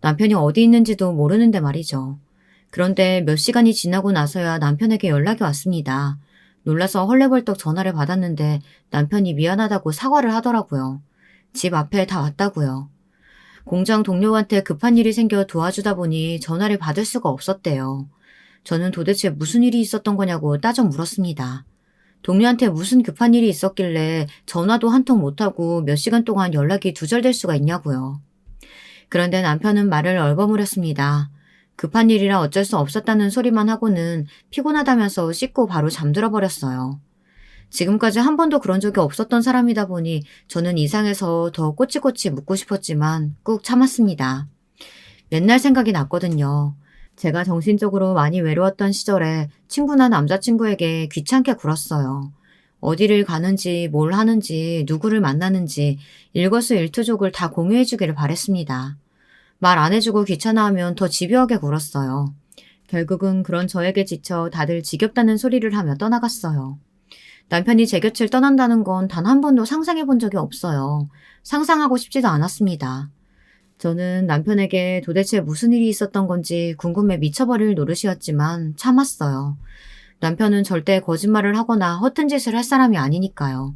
남편이 어디 있는지도 모르는데 말이죠. 그런데 몇 시간이 지나고 나서야 남편에게 연락이 왔습니다. 놀라서 헐레벌떡 전화를 받았는데 남편이 미안하다고 사과를 하더라고요. 집 앞에 다 왔다고요. 공장 동료한테 급한 일이 생겨 도와주다 보니 전화를 받을 수가 없었대요. 저는 도대체 무슨 일이 있었던 거냐고 따져 물었습니다. 동료한테 무슨 급한 일이 있었길래 전화도 한 통 못하고 몇 시간 동안 연락이 두절될 수가 있냐고요. 그런데 남편은 말을 얼버무렸습니다. 급한 일이라 어쩔 수 없었다는 소리만 하고는 피곤하다면서 씻고 바로 잠들어 버렸어요. 지금까지 한 번도 그런 적이 없었던 사람이다 보니 저는 이상해서 더 꼬치꼬치 묻고 싶었지만 꾹 참았습니다. 맨날 생각이 났거든요. 제가 정신적으로 많이 외로웠던 시절에 친구나 남자친구에게 귀찮게 굴었어요. 어디를 가는지, 뭘 하는지, 누구를 만나는지 일거수일투족을 다 공유해주기를 바랬습니다. 말 안 해주고 귀찮아하면 더 집요하게 굴었어요. 결국은 그런 저에게 지쳐 다들 지겹다는 소리를 하며 떠나갔어요. 남편이 제 곁을 떠난다는 건 단 한 번도 상상해 본 적이 없어요. 상상하고 싶지도 않았습니다. 저는 남편에게 도대체 무슨 일이 있었던 건지 궁금해 미쳐버릴 노릇이었지만 참았어요. 남편은 절대 거짓말을 하거나 허튼 짓을 할 사람이 아니니까요.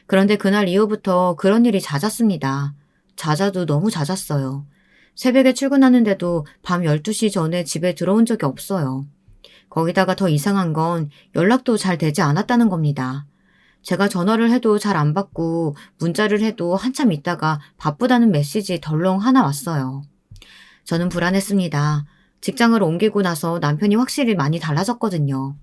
그런데 그날 이후부터 그런 일이 잦았습니다. 잦아도 너무 잦았어요. 새벽에 출근하는데도 밤 12시 전에 집에 들어온 적이 없어요. 거기다가 더 이상한 건 연락도 잘 되지 않았다는 겁니다. 제가 전화를 해도 잘 안 받고 문자를 해도 한참 있다가 바쁘다는 메시지 덜렁 하나 왔어요. 저는 불안했습니다. 직장을 옮기고 나서 남편이 확실히 많이 달라졌거든요.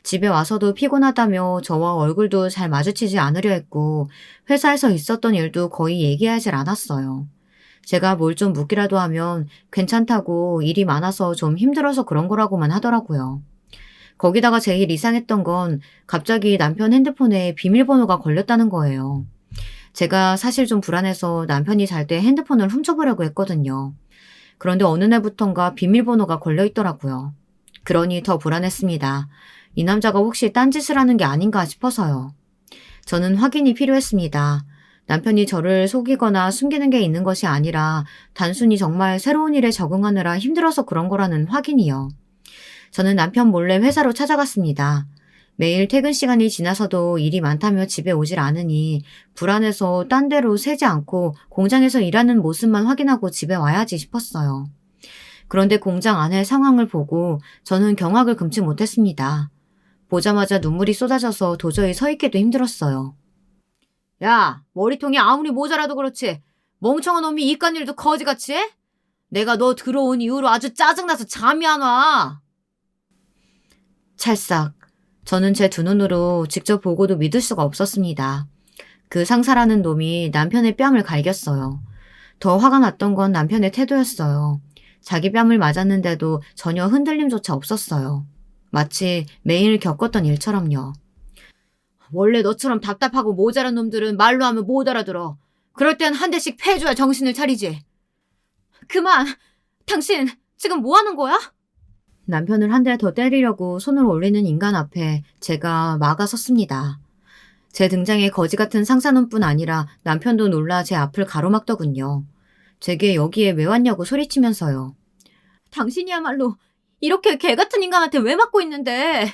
집에 와서도 피곤하다며 저와 얼굴도 잘 마주치지 않으려 했고 회사에서 있었던 일도 거의 얘기하질 않았어요. 제가 뭘 좀 묻기라도 하면 괜찮다고 일이 많아서 좀 힘들어서 그런 거라고만 하더라고요. 거기다가 제일 이상했던 건 갑자기 남편 핸드폰에 비밀번호가 걸렸다는 거예요. 제가 사실 좀 불안해서 남편이 잘 때 핸드폰을 훔쳐보려고 했거든요. 그런데 어느 날부턴가 비밀번호가 걸려 있더라고요. 그러니 더 불안했습니다. 이 남자가 혹시 딴짓을 하는 게 아닌가 싶어서요. 저는 확인이 필요했습니다. 남편이 저를 속이거나 숨기는 게 있는 것이 아니라 단순히 정말 새로운 일에 적응하느라 힘들어서 그런 거라는 확인이요. 저는 남편 몰래 회사로 찾아갔습니다. 매일 퇴근 시간이 지나서도 일이 많다며 집에 오질 않으니 불안해서 딴 데로 새지 않고 공장에서 일하는 모습만 확인하고 집에 와야지 싶었어요. 그런데 공장 안의 상황을 보고 저는 경악을 금치 못했습니다. 보자마자 눈물이 쏟아져서 도저히 서 있기도 힘들었어요. 야, 머리통이 아무리 모자라도 그렇지 멍청한 놈이 이깟 일도 거지같이 해? 내가 너 들어온 이후로 아주 짜증나서 잠이 안 와. 찰싹. 저는 제 두 눈으로 직접 보고도 믿을 수가 없었습니다. 그 상사라는 놈이 남편의 뺨을 갈겼어요. 더 화가 났던 건 남편의 태도였어요. 자기 뺨을 맞았는데도 전혀 흔들림조차 없었어요. 마치 매일 겪었던 일처럼요. 원래 너처럼 답답하고 모자란 놈들은 말로 하면 못 알아들어. 그럴 땐 한 대씩 패줘야 정신을 차리지. 그만! 당신 지금 뭐 하는 거야? 남편을 한 대 더 때리려고 손을 올리는 인간 앞에 제가 막아섰습니다. 제 등장에 거지 같은 상사놈뿐 아니라 남편도 놀라 제 앞을 가로막더군요. 제게 여기에 왜 왔냐고 소리치면서요. 당신이야말로 이렇게 개 같은 인간한테 왜 맞고 있는데.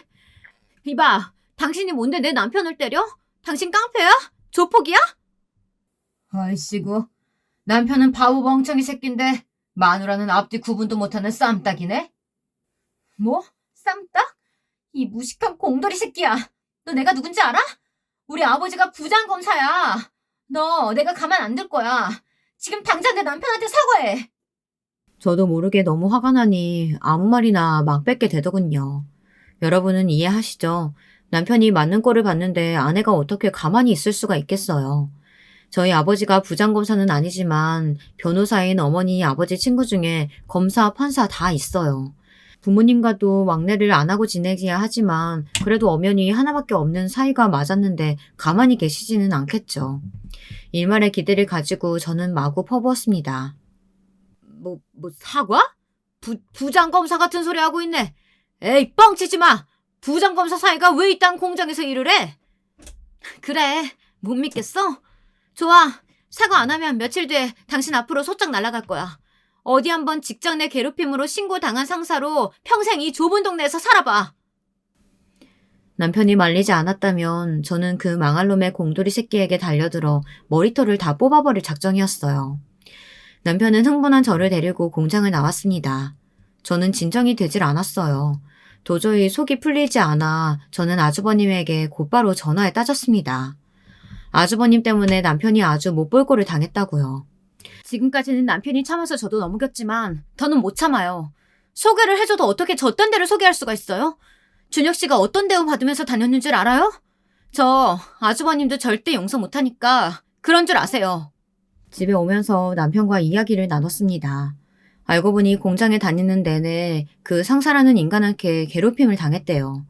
이봐, 당신이 뭔데 내 남편을 때려? 당신 깡패야? 조폭이야? 아이씨구, 남편은 바보 멍청이 새끼인데 마누라는 앞뒤 구분도 못하는 쌈딱이네? 뭐? 쌈딱? 이 무식한 공돌이 새끼야. 너 내가 누군지 알아? 우리 아버지가 부장검사야. 너 내가 가만 안 둘 거야. 지금 당장 내 남편한테 사과해. 저도 모르게 너무 화가 나니 아무 말이나 막 뱉게 되더군요. 여러분은 이해하시죠? 남편이 맞는 꼴을 봤는데 아내가 어떻게 가만히 있을 수가 있겠어요. 저희 아버지가 부장검사는 아니지만 변호사인 어머니 아버지 친구 중에 검사, 판사 다 있어요. 부모님과도 왕래를 안 하고 지내기야 하지만 그래도 엄연히 하나밖에 없는 사이가 맞았는데 가만히 계시지는 않겠죠. 일말의 기대를 가지고 저는 마구 퍼부었습니다. 뭐 사과? 부장검사 같은 소리 하고 있네. 에이, 뻥치지 마. 부장검사 사이가 왜 이딴 공장에서 일을 해? 그래, 못 믿겠어? 좋아, 사과 안 하면 며칠 뒤에 당신 앞으로 소쩍 날아갈 거야. 어디 한번 직장 내 괴롭힘으로 신고당한 상사로 평생 이 좁은 동네에서 살아봐. 남편이 말리지 않았다면 저는 그 망할 놈의 공돌이 새끼에게 달려들어 머리털을 다 뽑아버릴 작정이었어요. 남편은 흥분한 저를 데리고 공장을 나왔습니다. 저는 진정이 되질 않았어요. 도저히 속이 풀리지 않아 저는 아주버님에게 곧바로 전화에 따졌습니다. 아주버님 때문에 남편이 아주 못볼 꼴을 당했다고요. 지금까지는 남편이 참아서 저도 넘겼지만 더는 못 참아요. 소개를 해줘도 어떻게 저딴 데를 소개할 수가 있어요? 준혁 씨가 어떤 대우 받으면서 다녔는 줄 알아요? 저 아주버님도 절대 용서 못하니까 그런 줄 아세요. 집에 오면서 남편과 이야기를 나눴습니다. 알고 보니 공장에 다니는 내내 그 상사라는 인간한테 괴롭힘을 당했대요.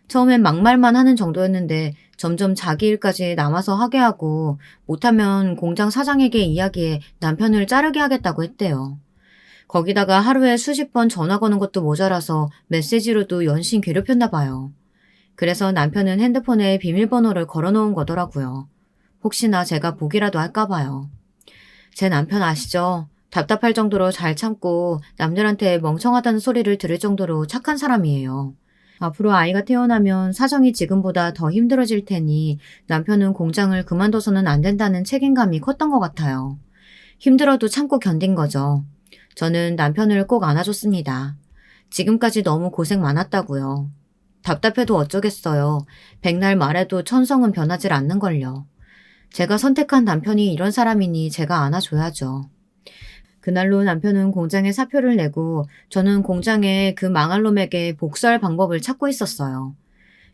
처음엔 막말만 하는 정도였는데 점점 자기 일까지 남아서 하게 하고 못하면 공장 사장에게 이야기해 남편을 자르게 하겠다고 했대요. 거기다가 하루에 수십 번 전화 거는 것도 모자라서 메시지로도 연신 괴롭혔나 봐요. 그래서 남편은 핸드폰에 비밀번호를 걸어놓은 거더라고요. 혹시나 제가 보기라도 할까 봐요. 제 남편 아시죠? 답답할 정도로 잘 참고 남들한테 멍청하다는 소리를 들을 정도로 착한 사람이에요. 앞으로 아이가 태어나면 사정이 지금보다 더 힘들어질 테니 남편은 공장을 그만둬서는 안 된다는 책임감이 컸던 것 같아요. 힘들어도 참고 견딘 거죠. 저는 남편을 꼭 안아줬습니다. 지금까지 너무 고생 많았다고요. 답답해도 어쩌겠어요. 백날 말해도 천성은 변하질 않는걸요. 제가 선택한 남편이 이런 사람이니 제가 안아줘야죠. 그날로 남편은 공장에 사표를 내고 저는 공장에 그 망할 놈에게 복수할 방법을 찾고 있었어요.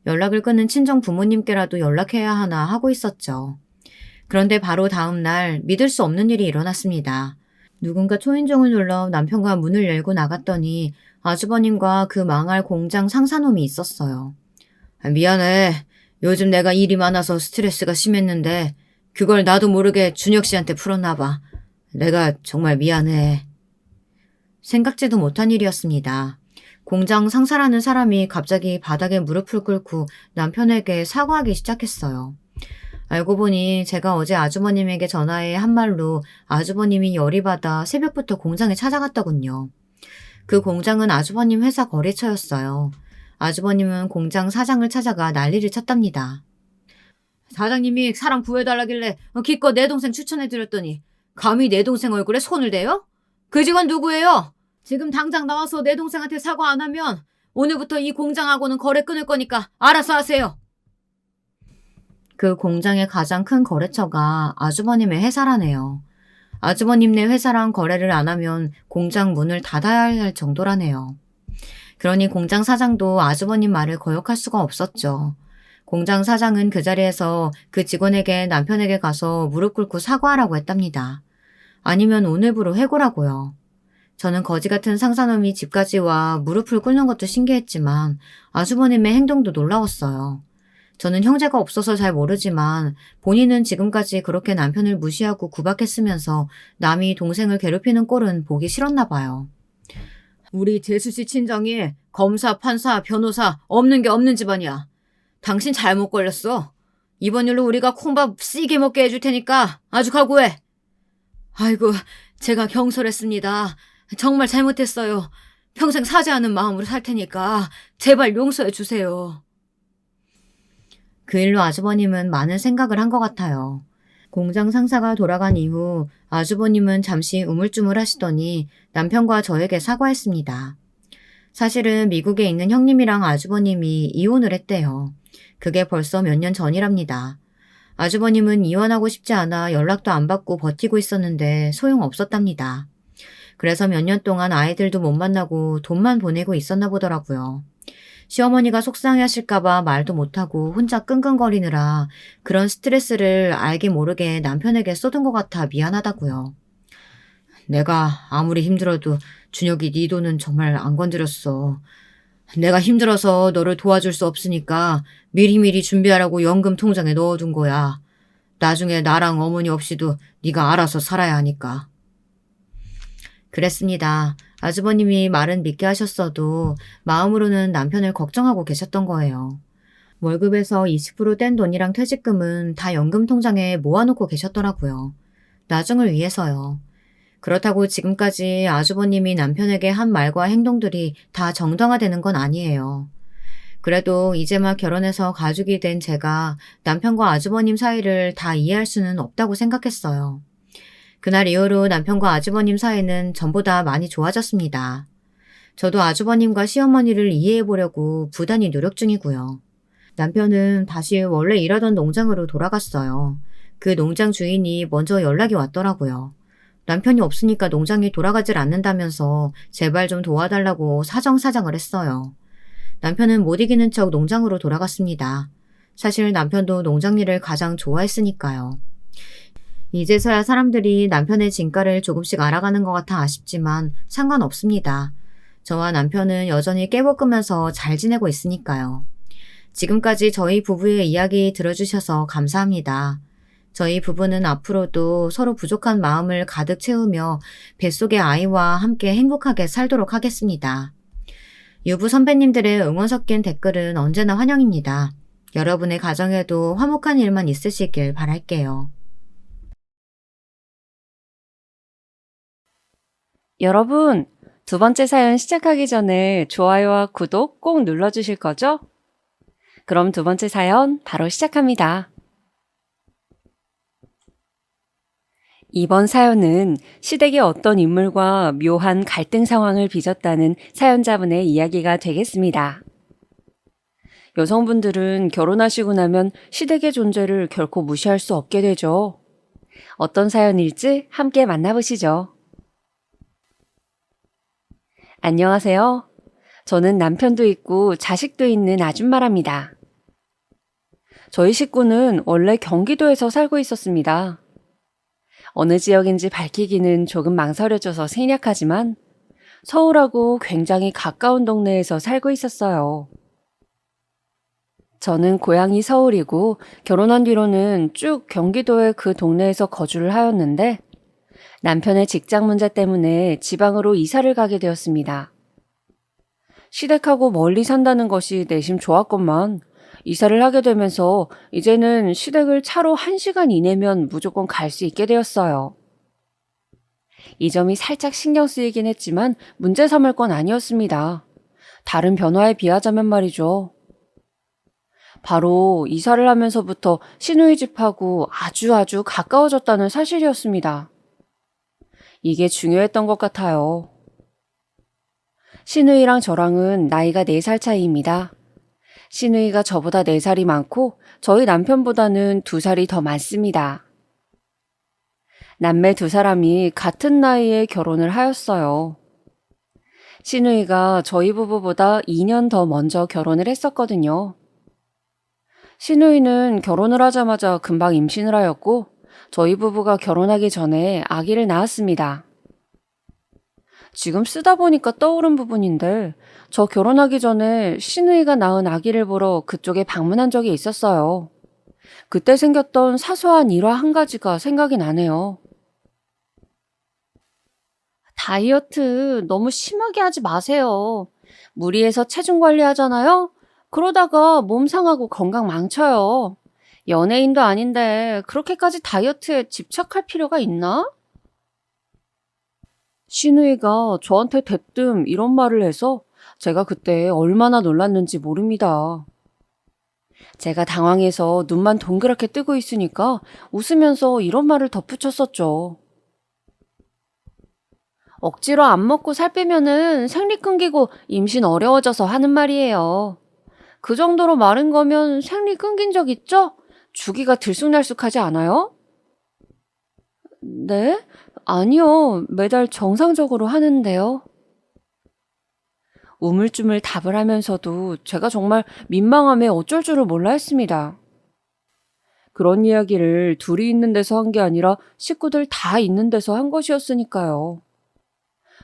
연락을 끊은 친정 부모님께라도 연락해야 하나 하고 있었죠. 그런데 바로 다음 날 믿을 수 없는 일이 일어났습니다. 누군가 초인종을 눌러 남편과 문을 열고 나갔더니 아주버님과 그 망할 공장 상사놈이 있었어요. 미안해. 요즘 내가 일이 많아서 스트레스가 심했는데 그걸 나도 모르게 준혁 씨한테 풀었나 봐. 내가 정말 미안해. 생각지도 못한 일이었습니다. 공장 상사라는 사람이 갑자기 바닥에 무릎을 꿇고 남편에게 사과하기 시작했어요. 알고 보니 제가 어제 아주버님에게 전화해 한 말로 아주버님이 열이 받아 새벽부터 공장에 찾아갔더군요. 그 공장은 아주버님 회사 거래처였어요. 아주버님은 공장 사장을 찾아가 난리를 쳤답니다. 사장님이 사람 구해달라길래 기껏 내 동생 추천해드렸더니 감히 내 동생 얼굴에 손을 대요? 그 직원 누구예요? 지금 당장 나와서 내 동생한테 사과 안 하면 오늘부터 이 공장하고는 거래 끊을 거니까 알아서 하세요. 그 공장의 가장 큰 거래처가 아주버님의 회사라네요. 아주버님네 회사랑 거래를 안 하면 공장 문을 닫아야 할 정도라네요. 그러니 공장 사장도 아주버님 말을 거역할 수가 없었죠. 공장 사장은 그 자리에서 그 직원에게 남편에게 가서 무릎 꿇고 사과하라고 했답니다. 아니면 오늘부로 해고라고요. 저는 거지 같은 상사놈이 집까지 와 무릎을 꿇는 것도 신기했지만 아주버님의 행동도 놀라웠어요. 저는 형제가 없어서 잘 모르지만 본인은 지금까지 그렇게 남편을 무시하고 구박했으면서 남이 동생을 괴롭히는 꼴은 보기 싫었나 봐요. 우리 재수씨 친정이 검사, 판사, 변호사 없는 게 없는 집안이야. 당신 잘못 걸렸어. 이번 일로 우리가 콩밥 씨게 먹게 해줄 테니까 아주 각오해. 아이고, 제가 경솔했습니다. 정말 잘못했어요. 평생 사죄하는 마음으로 살 테니까 제발 용서해 주세요. 그 일로 아주버님은 많은 생각을 한 것 같아요. 공장 상사가 돌아간 이후 아주버님은 잠시 우물쭈물 하시더니 남편과 저에게 사과했습니다. 사실은 미국에 있는 형님이랑 아주버님이 이혼을 했대요. 그게 벌써 몇 년 전이랍니다. 아주버님은 이혼하고 싶지 않아 연락도 안 받고 버티고 있었는데 소용없었답니다. 그래서 몇 년 동안 아이들도 못 만나고 돈만 보내고 있었나 보더라고요. 시어머니가 속상해하실까봐 말도 못하고 혼자 끙끙거리느라 그런 스트레스를 알게 모르게 남편에게 쏟은 것 같아 미안하다고요. 내가 아무리 힘들어도 준혁이 네 돈은 정말 안 건드렸어. 내가 힘들어서 너를 도와줄 수 없으니까 미리미리 준비하라고 연금 통장에 넣어둔 거야. 나중에 나랑 어머니 없이도 네가 알아서 살아야 하니까. 그랬습니다. 아주버님이 말은 믿게 하셨어도 마음으로는 남편을 걱정하고 계셨던 거예요. 월급에서 20% 뗀 돈이랑 퇴직금은 다 연금 통장에 모아놓고 계셨더라고요. 나중을 위해서요. 그렇다고 지금까지 아주버님이 남편에게 한 말과 행동들이 다 정당화되는 건 아니에요. 그래도 이제 막 결혼해서 가족이 된 제가 남편과 아주버님 사이를 다 이해할 수는 없다고 생각했어요. 그날 이후로 남편과 아주버님 사이는 전보다 많이 좋아졌습니다. 저도 아주버님과 시어머니를 이해해보려고 부단히 노력 중이고요. 남편은 다시 원래 일하던 농장으로 돌아갔어요. 그 농장 주인이 먼저 연락이 왔더라고요. 남편이 없으니까 농장이 돌아가질 않는다면서 제발 좀 도와달라고 사정사정을 했어요. 남편은 못 이기는 척 농장으로 돌아갔습니다. 사실 남편도 농장 일을 가장 좋아했으니까요. 이제서야 사람들이 남편의 진가를 조금씩 알아가는 것 같아 아쉽지만 상관없습니다. 저와 남편은 여전히 깨볶으면서 잘 지내고 있으니까요. 지금까지 저희 부부의 이야기 들어주셔서 감사합니다. 저희 부부는 앞으로도 서로 부족한 마음을 가득 채우며 뱃속의 아이와 함께 행복하게 살도록 하겠습니다. 유부 선배님들의 응원 섞인 댓글은 언제나 환영입니다. 여러분의 가정에도 화목한 일만 있으시길 바랄게요. 여러분, 두 번째 사연 시작하기 전에 좋아요와 구독 꼭 눌러주실 거죠? 그럼 두 번째 사연 바로 시작합니다. 이번 사연은 시댁의 어떤 인물과 묘한 갈등 상황을 빚었다는 사연자분의 이야기가 되겠습니다. 여성분들은 결혼하시고 나면 시댁의 존재를 결코 무시할 수 없게 되죠. 어떤 사연일지 함께 만나보시죠. 안녕하세요. 저는 남편도 있고 자식도 있는 아줌마랍니다. 저희 식구는 원래 경기도에서 살고 있었습니다. 어느 지역인지 밝히기는 조금 망설여져서 생략하지만 서울하고 굉장히 가까운 동네에서 살고 있었어요. 저는 고향이 서울이고 결혼한 뒤로는 쭉 경기도의 그 동네에서 거주를 하였는데 남편의 직장 문제 때문에 지방으로 이사를 가게 되었습니다. 시댁하고 멀리 산다는 것이 내심 좋았건만 이사를 하게 되면서 이제는 시댁을 차로 1시간 이내면 무조건 갈 수 있게 되었어요. 이 점이 살짝 신경 쓰이긴 했지만 문제 삼을 건 아니었습니다. 다른 변화에 비하자면 말이죠. 바로 이사를 하면서부터 시누이 집하고 아주 가까워졌다는 사실이었습니다. 이게 중요했던 것 같아요. 시누이랑 저랑은 나이가 4살 차이입니다. 시누이가 저보다 4살이 많고 저희 남편보다는 2살이 더 많습니다. 남매 2사람이 같은 나이에 결혼을 하였어요. 시누이가 저희 부부보다 2년 더 먼저 결혼을 했었거든요. 시누이는 결혼을 하자마자 금방 임신을 하였고 저희 부부가 결혼하기 전에 아기를 낳았습니다. 지금 쓰다 보니까 떠오른 부분인데, 저 결혼하기 전에 시누이가 낳은 아기를 보러 그쪽에 방문한 적이 있었어요. 그때 생겼던 사소한 일화 한 가지가 생각이 나네요. 다이어트 너무 심하게 하지 마세요. 무리해서 체중 관리하잖아요? 그러다가 몸 상하고 건강 망쳐요. 연예인도 아닌데 그렇게까지 다이어트에 집착할 필요가 있나? 시누이가 저한테 대뜸 이런 말을 해서 제가 그때 얼마나 놀랐는지 모릅니다. 제가 당황해서 눈만 동그랗게 뜨고 있으니까 웃으면서 이런 말을 덧붙였었죠. 억지로 안 먹고 살 빼면은 생리 끊기고 임신 어려워져서 하는 말이에요. 그 정도로 마른 거면 생리 끊긴 적 있죠? 주기가 들쑥날쑥하지 않아요? 네? 아니요. 매달 정상적으로 하는데요. 우물쭈물 답을 하면서도 제가 정말 민망함에 어쩔 줄을 몰라 했습니다. 그런 이야기를 둘이 있는 데서 한 게 아니라 식구들 다 있는 데서 한 것이었으니까요.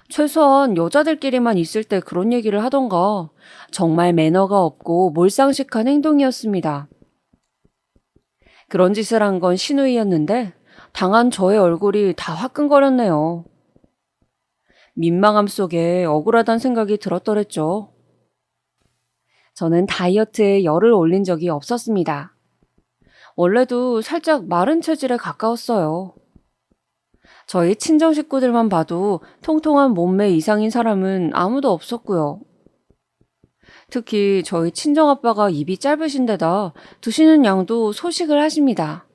최소한 여자들끼리만 있을 때 그런 얘기를 하던가 정말 매너가 없고 몰상식한 행동이었습니다. 그런 짓을 한 건 시누이였는데 당한 저의 얼굴이 다 화끈거렸네요. 민망함 속에 억울하단 생각이 들었더랬죠. 저는 다이어트에 열을 올린 적이 없었습니다. 원래도 살짝 마른 체질에 가까웠어요. 저희 친정 식구들만 봐도 통통한 몸매 이상인 사람은 아무도 없었고요. 특히 저희 친정아빠가 입이 짧으신 데다 드시는 양도 소식을 하십니다.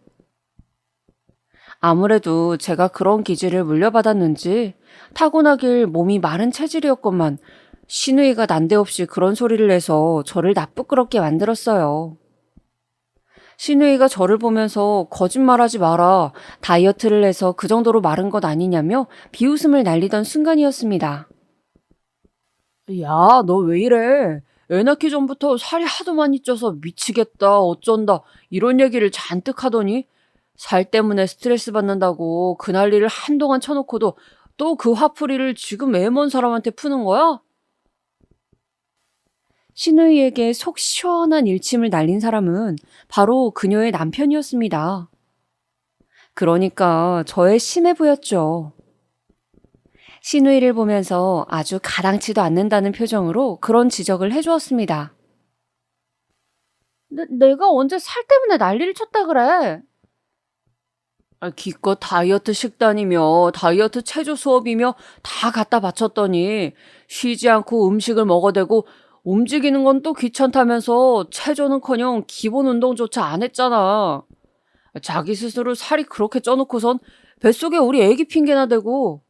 아무래도 제가 그런 기질을 물려받았는지 타고나길 몸이 마른 체질이었건만 시누이가 난데없이 그런 소리를 내서 저를 나쁘끄럽게 만들었어요. 시누이가 저를 보면서 거짓말하지 마라, 다이어트를 해서 그 정도로 마른 것 아니냐며 비웃음을 날리던 순간이었습니다. 야, 너 왜 이래? 애 낳기 전부터 살이 하도 많이 쪄서 미치겠다, 어쩐다, 이런 얘기를 잔뜩 하더니 살 때문에 스트레스 받는다고 그 난리를 한동안 쳐놓고도 또 그 화풀이를 지금 애 먼 사람한테 푸는 거야? 시누이에게 속 시원한 일침을 날린 사람은 바로 그녀의 남편이었습니다. 그러니까 저의 심해 보였죠. 시누이를 보면서 아주 가당치도 않는다는 표정으로 그런 지적을 해주었습니다. 내가 언제 살 때문에 난리를 쳤다 그래? 기껏 다이어트 식단이며 다이어트 체조 수업이며 다 갖다 바쳤더니 쉬지 않고 음식을 먹어대고 움직이는 건 또 귀찮다면서 체조는커녕 기본 운동조차 안 했잖아. 자기 스스로 살이 그렇게 쪄놓고선 뱃속에 우리 애기 핑계나 대고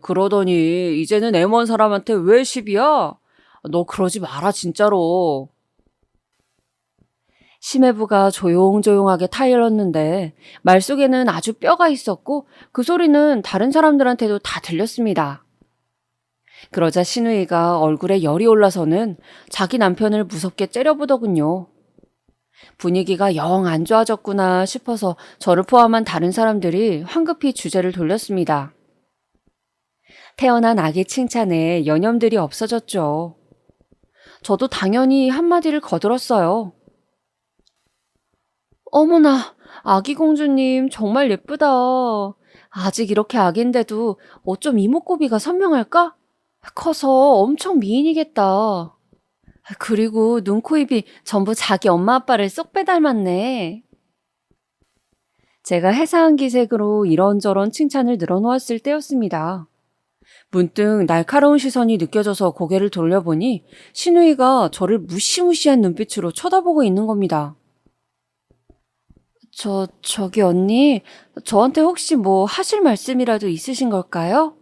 그러더니 이제는 애 먼 사람한테 왜 시비야? 너 그러지 마라 진짜로. 심해부가 조용조용하게 타일렀는데 말 속에는 아주 뼈가 있었고 그 소리는 다른 사람들한테도 다 들렸습니다. 그러자 시누이가 얼굴에 열이 올라서는 자기 남편을 무섭게 째려보더군요. 분위기가 영 안 좋아졌구나 싶어서 저를 포함한 다른 사람들이 황급히 주제를 돌렸습니다. 태어난 아기 칭찬에 여념들이 없어졌죠. 저도 당연히 한마디를 거들었어요. 어머나, 아기 공주님 정말 예쁘다. 아직 이렇게 아기인데도 어쩜 이목구비가 선명할까? 커서 엄청 미인이겠다. 그리고 눈, 코, 입이 전부 자기 엄마 아빠를 쏙 빼닮았네. 제가 해사한 기색으로 이런저런 칭찬을 늘어놓았을 때였습니다. 문득 날카로운 시선이 느껴져서 고개를 돌려보니 시누이가 저를 무시무시한 눈빛으로 쳐다보고 있는 겁니다. 저기 언니, 저한테 혹시 뭐 하실 말씀이라도 있으신 걸까요?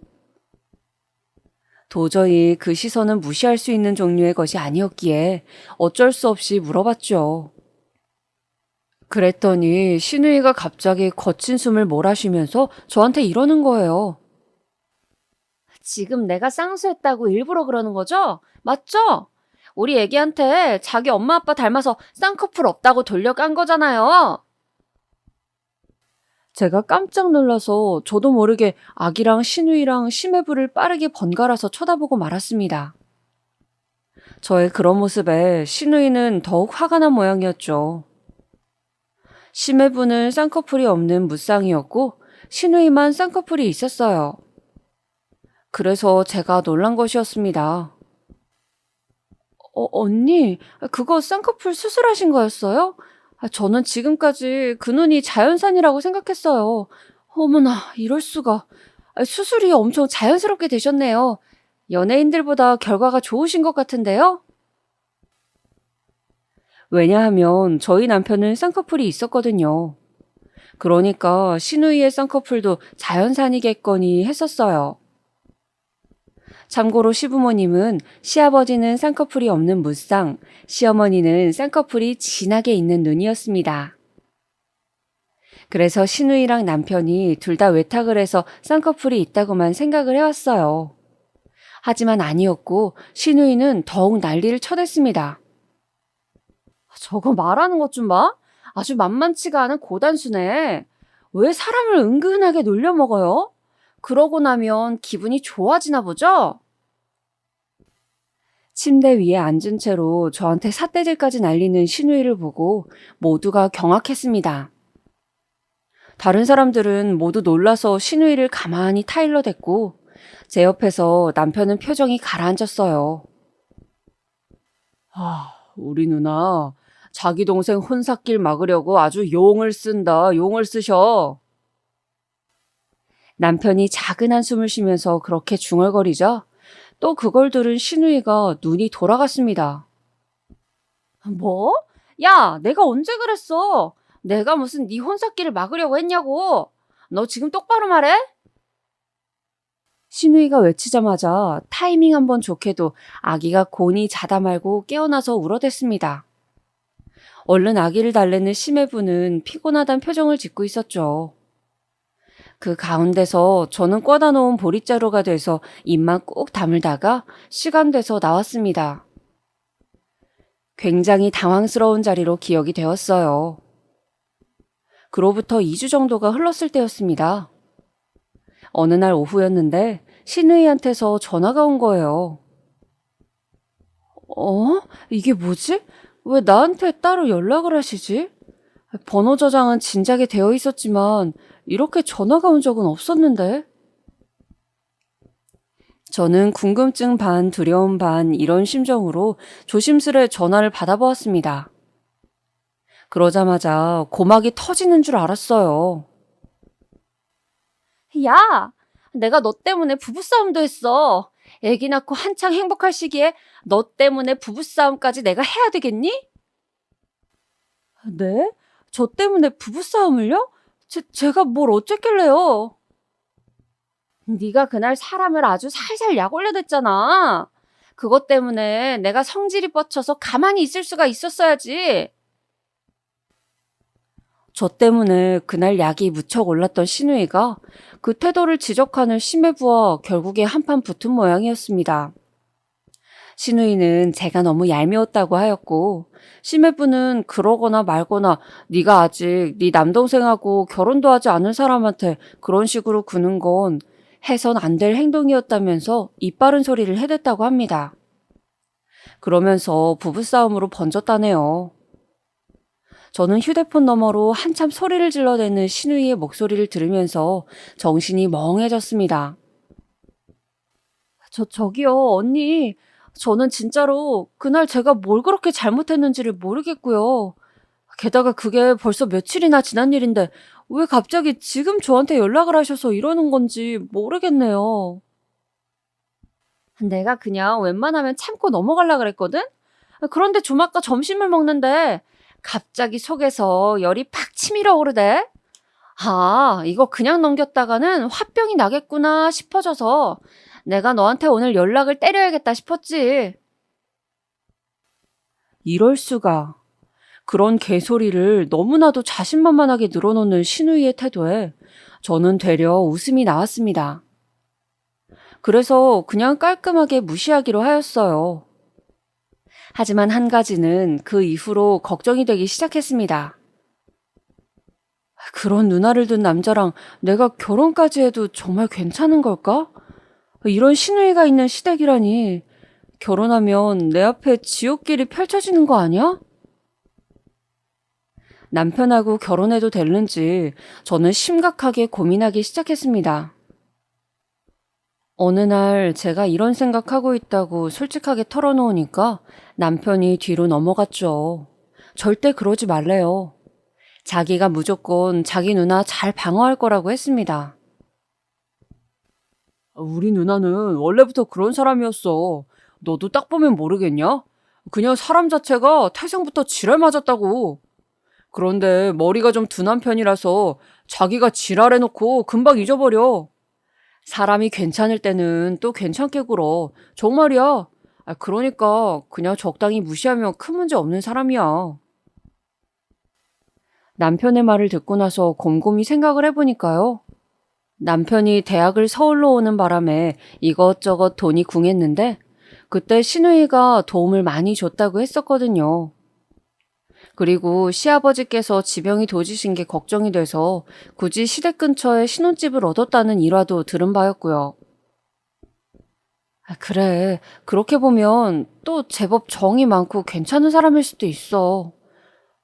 도저히 그 시선은 무시할 수 있는 종류의 것이 아니었기에 어쩔 수 없이 물어봤죠. 그랬더니 시누이가 갑자기 거친 숨을 몰아쉬면서 저한테 이러는 거예요. 지금 내가 쌍수했다고 일부러 그러는 거죠? 맞죠? 우리 애기한테 자기 엄마 아빠 닮아서 쌍꺼풀 없다고 돌려깐 거잖아요. 제가 깜짝 놀라서 저도 모르게 아기랑 신우이랑 심해부를 빠르게 번갈아서 쳐다보고 말았습니다. 저의 그런 모습에 신우이는 더욱 화가 난 모양이었죠. 심해부는 쌍꺼풀이 없는 무쌍이었고 신우이만 쌍꺼풀이 있었어요. 그래서 제가 놀란 것이었습니다. 언니, 그거 쌍꺼풀 수술하신 거였어요? 저는 지금까지 그 눈이 자연산이라고 생각했어요. 어머나, 이럴 수가. 수술이 엄청 자연스럽게 되셨네요. 연예인들보다 결과가 좋으신 것 같은데요? 왜냐하면 저희 남편은 쌍꺼풀이 있었거든요. 그러니까 신우이의 쌍꺼풀도 자연산이겠거니 했었어요. 참고로 시부모님은 시아버지는 쌍꺼풀이 없는 무쌍, 시어머니는 쌍꺼풀이 진하게 있는 눈이었습니다. 그래서 신우이랑 남편이 둘 다 외탁을 해서 쌍꺼풀이 있다고만 생각을 해왔어요. 하지만 아니었고 신우이는 더욱 난리를 쳐댔습니다. 저거 말하는 것 좀 봐. 아주 만만치가 않은 고단수네. 왜 사람을 은근하게 놀려먹어요? 그러고 나면 기분이 좋아지나 보죠? 침대 위에 앉은 채로 저한테 삿대질까지 날리는 신우이를 보고 모두가 경악했습니다. 다른 사람들은 모두 놀라서 신우이를 가만히 타일러 댔고 제 옆에서 남편은 표정이 가라앉았어요. 우리 누나 자기 동생 혼삿길 막으려고 아주 용을 쓴다. 용을 쓰셔. 남편이 작은 한숨을 쉬면서 그렇게 중얼거리자 또 그걸 들은 신우이가 눈이 돌아갔습니다. 뭐? 야, 내가 언제 그랬어? 내가 무슨 네 혼삿길을 막으려고 했냐고. 너 지금 똑바로 말해? 신우이가 외치자마자 타이밍 한번 좋게도 아기가 곤히 자다 말고 깨어나서 울어댔습니다. 얼른 아기를 달래는 심해부는 피곤하단 표정을 짓고 있었죠. 그 가운데서 저는 꽂아 놓은 보릿자루가 돼서 입만 꾹 다물다가 시간 돼서 나왔습니다. 굉장히 당황스러운 자리로 기억이 되었어요. 그로부터 2주 정도가 흘렀을 때였습니다. 어느 날 오후였는데 신우이한테서 전화가 온 거예요. 이게 뭐지? 왜 나한테 따로 연락을 하시지? 번호 저장은 진작에 되어 있었지만 이렇게 전화가 온 적은 없었는데. 저는 궁금증 반 두려움 반 이런 심정으로 조심스레 전화를 받아보았습니다. 그러자마자 고막이 터지는 줄 알았어요. 야, 내가 너 때문에 부부싸움도 했어. 애기 낳고 한창 행복할 시기에 너 때문에 부부싸움까지 내가 해야 되겠니? 네? 저 때문에 부부싸움을요? 제가 뭘 어쨌길래요? 네가 그날 사람을 아주 살살 약 올려댔잖아. 그것 때문에 내가 성질이 뻗쳐서 가만히 있을 수가 있었어야지. 저 때문에 그날 약이 무척 올랐던 신우이가 그 태도를 지적하는 심해부와 결국에 한판 붙은 모양이었습니다. 신우이는 제가 너무 얄미웠다고 하였고 심해부는 그러거나 말거나 네가 아직 네 남동생하고 결혼도 하지 않은 사람한테 그런 식으로 구는 건 해선 안 될 행동이었다면서 입바른 소리를 해댔다고 합니다. 그러면서 부부싸움으로 번졌다네요. 저는 휴대폰 너머로 한참 소리를 질러대는 신우이의 목소리를 들으면서 정신이 멍해졌습니다. 저기요, 언니. 저는 진짜로 그날 제가 뭘 그렇게 잘못했는지를 모르겠고요. 게다가 그게 벌써 며칠이나 지난 일인데 왜 갑자기 지금 저한테 연락을 하셔서 이러는 건지 모르겠네요. 내가 그냥 웬만하면 참고 넘어가려고 그랬거든? 그런데 좀 아까 점심을 먹는데 갑자기 속에서 열이 팍 치밀어 오르대. 이거 그냥 넘겼다가는 화병이 나겠구나 싶어져서 내가 너한테 오늘 연락을 때려야겠다 싶었지. 이럴 수가. 그런 개소리를 너무나도 자신만만하게 늘어놓는 신우이의 태도에 저는 되려 웃음이 나왔습니다. 그래서 그냥 깔끔하게 무시하기로 하였어요. 하지만 한 가지는 그 이후로 걱정이 되기 시작했습니다. 그런 누나를 둔 남자랑 내가 결혼까지 해도 정말 괜찮은 걸까? 이런 시누이가 있는 시댁이라니. 결혼하면 내 앞에 지옥길이 펼쳐지는 거 아니야? 남편하고 결혼해도 되는지 저는 심각하게 고민하기 시작했습니다. 어느 날 제가 이런 생각하고 있다고 솔직하게 털어놓으니까 남편이 뒤로 넘어갔죠. 절대 그러지 말래요. 자기가 무조건 자기 누나 잘 방어할 거라고 했습니다. 우리 누나는 원래부터 그런 사람이었어. 너도 딱 보면 모르겠냐? 그냥 사람 자체가 태생부터 지랄 맞았다고. 그런데 머리가 좀 둔한 편이라서 자기가 지랄해놓고 금방 잊어버려. 사람이 괜찮을 때는 또 괜찮게 굴어. 정말이야. 그러니까 그냥 적당히 무시하면 큰 문제 없는 사람이야. 남편의 말을 듣고 나서 곰곰이 생각을 해보니까요. 남편이 대학을 서울로 오는 바람에 이것저것 돈이 궁했는데 그때 시누이가 도움을 많이 줬다고 했었거든요. 그리고 시아버지께서 지병이 도지신 게 걱정이 돼서 굳이 시댁 근처에 신혼집을 얻었다는 일화도 들은 바였고요. 그래. 그렇게 보면 또 제법 정이 많고 괜찮은 사람일 수도 있어.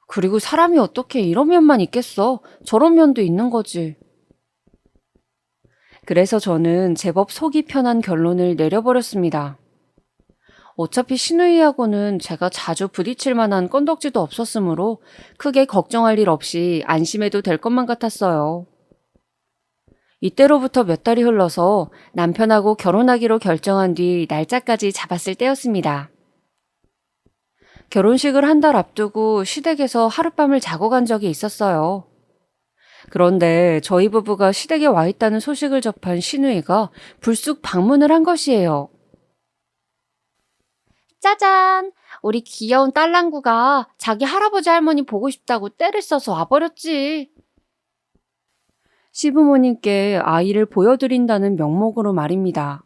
그리고 사람이 어떻게 이런 면만 있겠어? 저런 면도 있는 거지. 그래서 저는 제법 속이 편한 결론을 내려버렸습니다. 어차피 시누이하고는 제가 자주 부딪힐 만한 건덕지도 없었으므로 크게 걱정할 일 없이 안심해도 될 것만 같았어요. 이때로부터 몇 달이 흘러서 남편하고 결혼하기로 결정한 뒤 날짜까지 잡았을 때였습니다. 결혼식을 한 달 앞두고 시댁에서 하룻밤을 자고 간 적이 있었어요. 그런데 저희 부부가 시댁에 와 있다는 소식을 접한 시누이가 불쑥 방문을 한 것이에요. 짜잔! 우리 귀여운 딸랑구가 자기 할아버지 할머니 보고 싶다고 떼를 써서 와버렸지. 시부모님께 아이를 보여드린다는 명목으로 말입니다.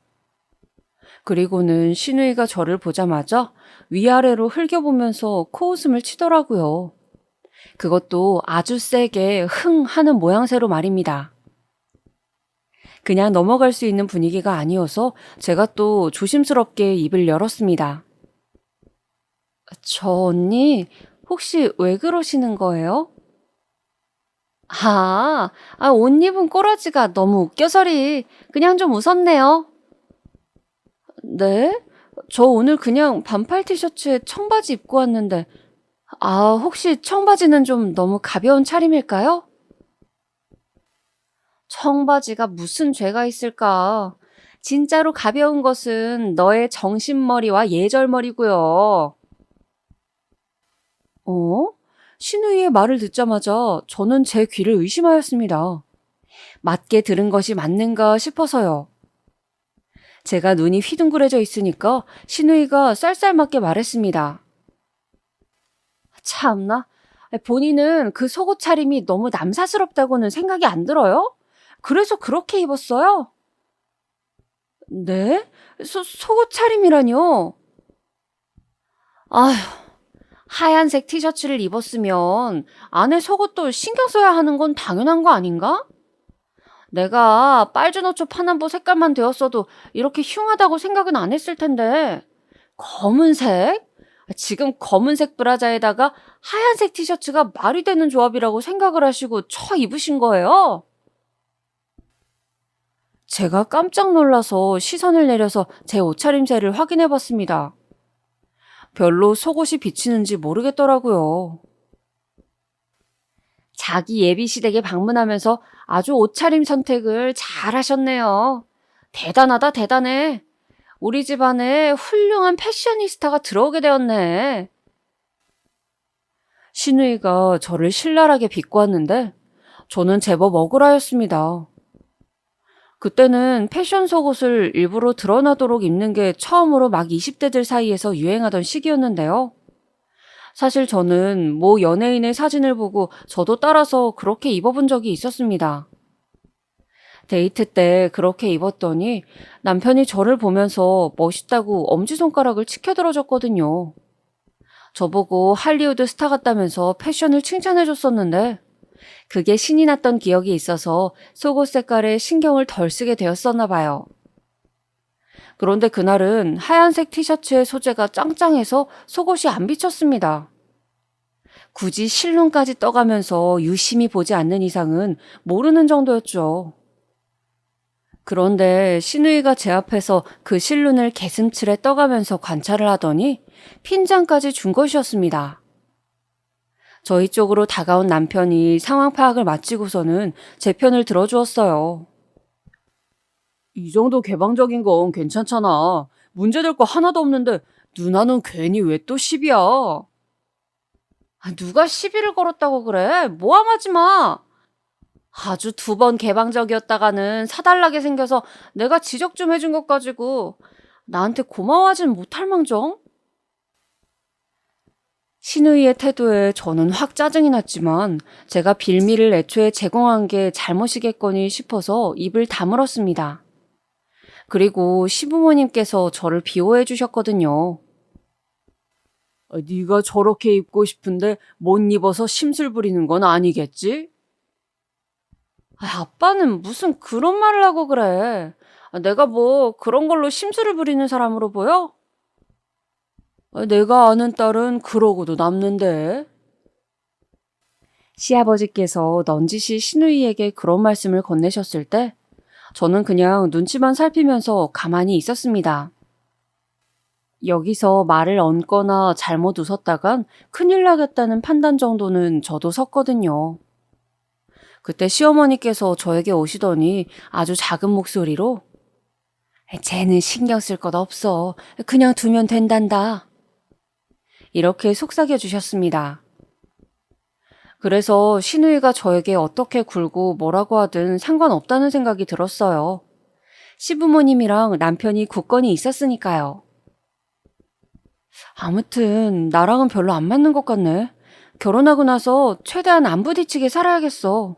그리고는 시누이가 저를 보자마자 위아래로 흘겨보면서 코웃음을 치더라고요. 그것도 아주 세게 흥 하는 모양새로 말입니다. 그냥 넘어갈 수 있는 분위기가 아니어서 제가 또 조심스럽게 입을 열었습니다. 저 언니, 혹시 왜 그러시는 거예요? 옷 입은 꼬라지가 너무 웃겨서리. 그냥 좀 웃었네요. 네? 저 오늘 그냥 반팔 티셔츠에 청바지 입고 왔는데, 혹시 청바지는 좀 너무 가벼운 차림일까요? 청바지가 무슨 죄가 있을까? 진짜로 가벼운 것은 너의 정신머리와 예절머리고요. 시누이의 말을 듣자마자 저는 제 귀를 의심하였습니다. 맞게 들은 것이 맞는가 싶어서요. 제가 눈이 휘둥그레져 있으니까 시누이가 쌀쌀맞게 말했습니다. 참나, 본인은 그 속옷 차림이 너무 남사스럽다고는 생각이 안 들어요? 그래서 그렇게 입었어요? 네? 속옷 차림이라뇨? 아휴, 하얀색 티셔츠를 입었으면 안에 속옷도 신경 써야 하는 건 당연한 거 아닌가? 내가 빨주노초 파남보 색깔만 되었어도 이렇게 흉하다고 생각은 안 했을 텐데. 검은색? 지금 검은색 브라자에다가 하얀색 티셔츠가 말이 되는 조합이라고 생각을 하시고 입으신 거예요? 제가 깜짝 놀라서 시선을 내려서 제 옷차림새를 확인해 봤습니다. 별로 속옷이 비치는지 모르겠더라고요. 자기 예비시댁에 방문하면서 아주 옷차림 선택을 잘 하셨네요. 대단하다, 대단해. 우리 집안에 훌륭한 패셔니스타가 들어오게 되었네. 시누이가 저를 신랄하게 비꼬았는데 저는 제법 억울하였습니다. 그때는 패션 속옷을 일부러 드러나도록 입는 게 처음으로 막 20대들 사이에서 유행하던 시기였는데요. 사실 저는 모 연예인의 사진을 보고 저도 따라서 그렇게 입어본 적이 있었습니다. 데이트 때 그렇게 입었더니 남편이 저를 보면서 멋있다고 엄지손가락을 치켜들어줬거든요. 저보고 할리우드 스타 같다면서 패션을 칭찬해줬었는데 그게 신이 났던 기억이 있어서 속옷 색깔에 신경을 덜 쓰게 되었었나 봐요. 그런데 그날은 하얀색 티셔츠의 소재가 짱짱해서 속옷이 안 비쳤습니다. 굳이 실눈까지 떠가면서 유심히 보지 않는 이상은 모르는 정도였죠. 그런데 신우이가 제 앞에서 그 실눈을 개슴츠레 떠가면서 관찰을 하더니 핀잔까지 준 것이었습니다. 저희 쪽으로 다가온 남편이 상황 파악을 마치고서는 제 편을 들어주었어요. 이 정도 개방적인 건 괜찮잖아. 문제될 거 하나도 없는데 누나는 괜히 왜 또 시비야? 누가 시비를 걸었다고 그래? 모함하지 마. 아주 2번 개방적이었다가는 사달라게 생겨서 내가 지적 좀 해준 것 가지고 나한테 고마워하진 못할 망정? 신우이의 태도에 저는 확 짜증이 났지만 제가 빌미를 애초에 제공한 게 잘못이겠거니 싶어서 입을 다물었습니다. 그리고 시부모님께서 저를 비호해 주셨거든요. 네가 저렇게 입고 싶은데 못 입어서 심술 부리는 건 아니겠지? 아빠는 무슨 그런 말을 하고 그래. 내가 뭐 그런 걸로 심술을 부리는 사람으로 보여? 내가 아는 딸은 그러고도 남는데. 시아버지께서 넌지시 시누이에게 그런 말씀을 건네셨을 때 저는 그냥 눈치만 살피면서 가만히 있었습니다. 여기서 말을 얹거나 잘못 웃었다간 큰일 나겠다는 판단 정도는 저도 섰거든요. 그때 시어머니께서 저에게 오시더니 아주 작은 목소리로 쟤는 신경 쓸 것 없어. 그냥 두면 된단다. 이렇게 속삭여 주셨습니다. 그래서 시누이가 저에게 어떻게 굴고 뭐라고 하든 상관없다는 생각이 들었어요. 시부모님이랑 남편이 굳건히 있었으니까요. 아무튼 나랑은 별로 안 맞는 것 같네. 결혼하고 나서 최대한 안 부딪히게 살아야겠어.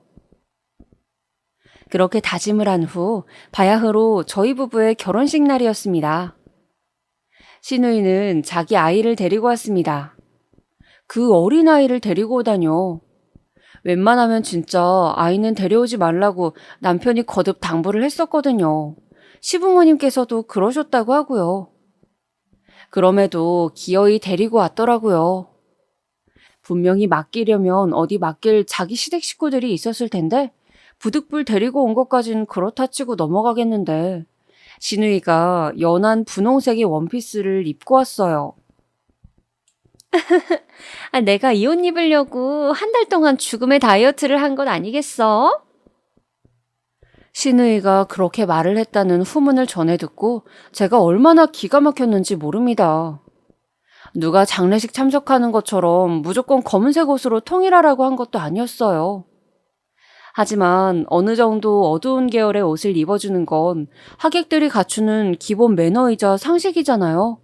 그렇게 다짐을 한 후 바야흐로 저희 부부의 결혼식 날이었습니다. 시누이는 자기 아이를 데리고 왔습니다. 그 어린 아이를 데리고 오다뇨. 웬만하면 진짜 아이는 데려오지 말라고 남편이 거듭 당부를 했었거든요. 시부모님께서도 그러셨다고 하고요. 그럼에도 기어이 데리고 왔더라고요. 분명히 맡기려면 어디 맡길 자기 시댁 식구들이 있었을 텐데 부득불 데리고 온 것까진 그렇다 치고 넘어가겠는데 시누이가 연한 분홍색의 원피스를 입고 왔어요. 내가 이 옷 입으려고 한 달 동안 죽음의 다이어트를 한 건 아니겠어? 시누이가 그렇게 말을 했다는 후문을 전해 듣고 제가 얼마나 기가 막혔는지 모릅니다. 누가 장례식 참석하는 것처럼 무조건 검은색 옷으로 통일하라고 한 것도 아니었어요. 하지만 어느 정도 어두운 계열의 옷을 입어주는 건 하객들이 갖추는 기본 매너이자 상식이잖아요.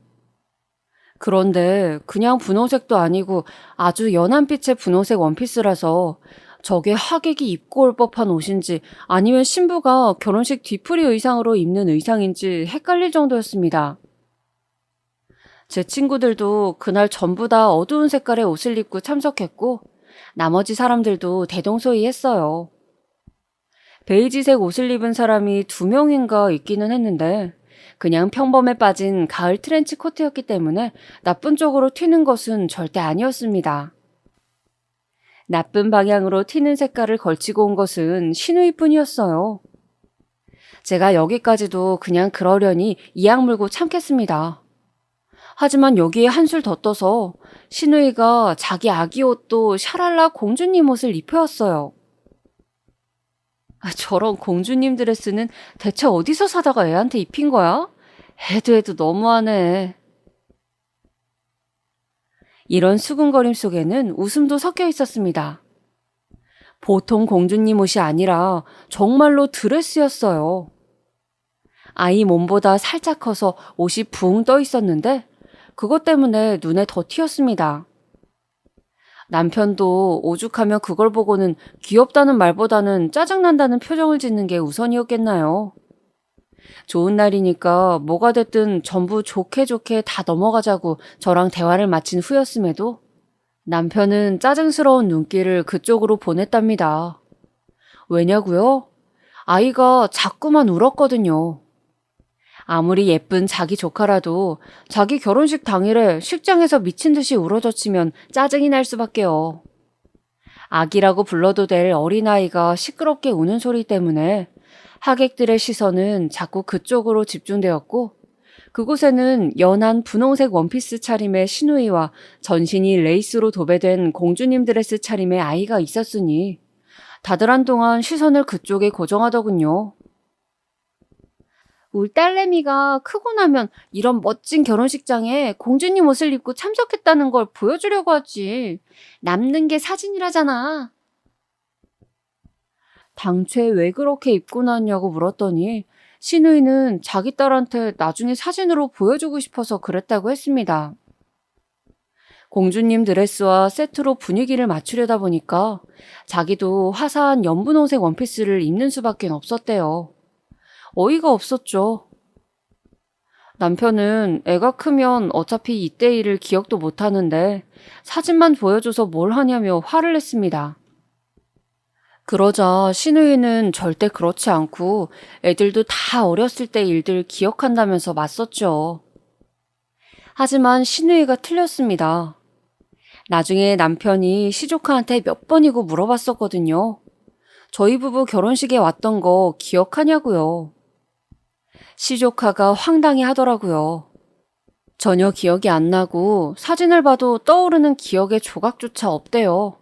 그런데 그냥 분홍색도 아니고 아주 연한 빛의 분홍색 원피스라서 저게 하객이 입고 올 법한 옷인지 아니면 신부가 결혼식 뒤풀이 의상으로 입는 의상인지 헷갈릴 정도였습니다. 제 친구들도 그날 전부 다 어두운 색깔의 옷을 입고 참석했고 나머지 사람들도 대동소이했어요. 베이지색 옷을 입은 사람이 2명인가 있기는 했는데 그냥 평범에 빠진 가을 트렌치 코트였기 때문에 나쁜 쪽으로 튀는 것은 절대 아니었습니다. 나쁜 방향으로 튀는 색깔을 걸치고 온 것은 시누이뿐이었어요. 제가 여기까지도 그냥 그러려니 이악 물고 참겠습니다. 하지만 여기에 한술 더 떠서 시누이가 자기 아기 옷도 샤랄라 공주님 옷을 입혀왔어요. 저런 공주님 드레스는 대체 어디서 사다가 애한테 입힌 거야? 해도 너무하네. 이런 수군거림 속에는 웃음도 섞여 있었습니다. 보통 공주님 옷이 아니라 정말로 드레스였어요. 아이 몸보다 살짝 커서 옷이 붕 떠 있었는데 그것 때문에 눈에 더 튀었습니다. 남편도 오죽하면 그걸 보고는 귀엽다는 말보다는 짜증난다는 표정을 짓는 게 우선이었겠나요. 좋은 날이니까 뭐가 됐든 전부 좋게 다 넘어가자고 저랑 대화를 마친 후였음에도 남편은 짜증스러운 눈길을 그쪽으로 보냈답니다. 왜냐고요? 아이가 자꾸만 울었거든요. 아무리 예쁜 자기 조카라도 자기 결혼식 당일에 식장에서 미친 듯이 울어젖히면 짜증이 날 수밖에요. 아기라고 불러도 될 어린아이가 시끄럽게 우는 소리 때문에 하객들의 시선은 자꾸 그쪽으로 집중되었고, 그곳에는 연한 분홍색 원피스 차림의 시누이와 전신이 레이스로 도배된 공주님 드레스 차림의 아이가 있었으니 다들 한동안 시선을 그쪽에 고정하더군요. 우리 딸내미가 크고 나면 이런 멋진 결혼식장에 공주님 옷을 입고 참석했다는 걸 보여주려고 하지. 남는 게 사진이라잖아. 당최 왜 그렇게 입고 났냐고 물었더니 시누이는 자기 딸한테 나중에 사진으로 보여주고 싶어서 그랬다고 했습니다. 공주님 드레스와 세트로 분위기를 맞추려다 보니까 자기도 화사한 연분홍색 원피스를 입는 수밖에 없었대요. 어이가 없었죠. 남편은 애가 크면 어차피 이때 일을 기억도 못하는데 사진만 보여줘서 뭘 하냐며 화를 냈습니다. 그러자 시누이는 절대 그렇지 않고 애들도 다 어렸을 때 일들 기억한다면서 맞섰죠. 하지만 시누이가 틀렸습니다. 나중에 남편이 시조카한테 몇 번이고 물어봤었거든요. 저희 부부 결혼식에 왔던 거 기억하냐고요. 시조카가 황당해 하더라고요. 전혀 기억이 안 나고 사진을 봐도 떠오르는 기억의 조각조차 없대요.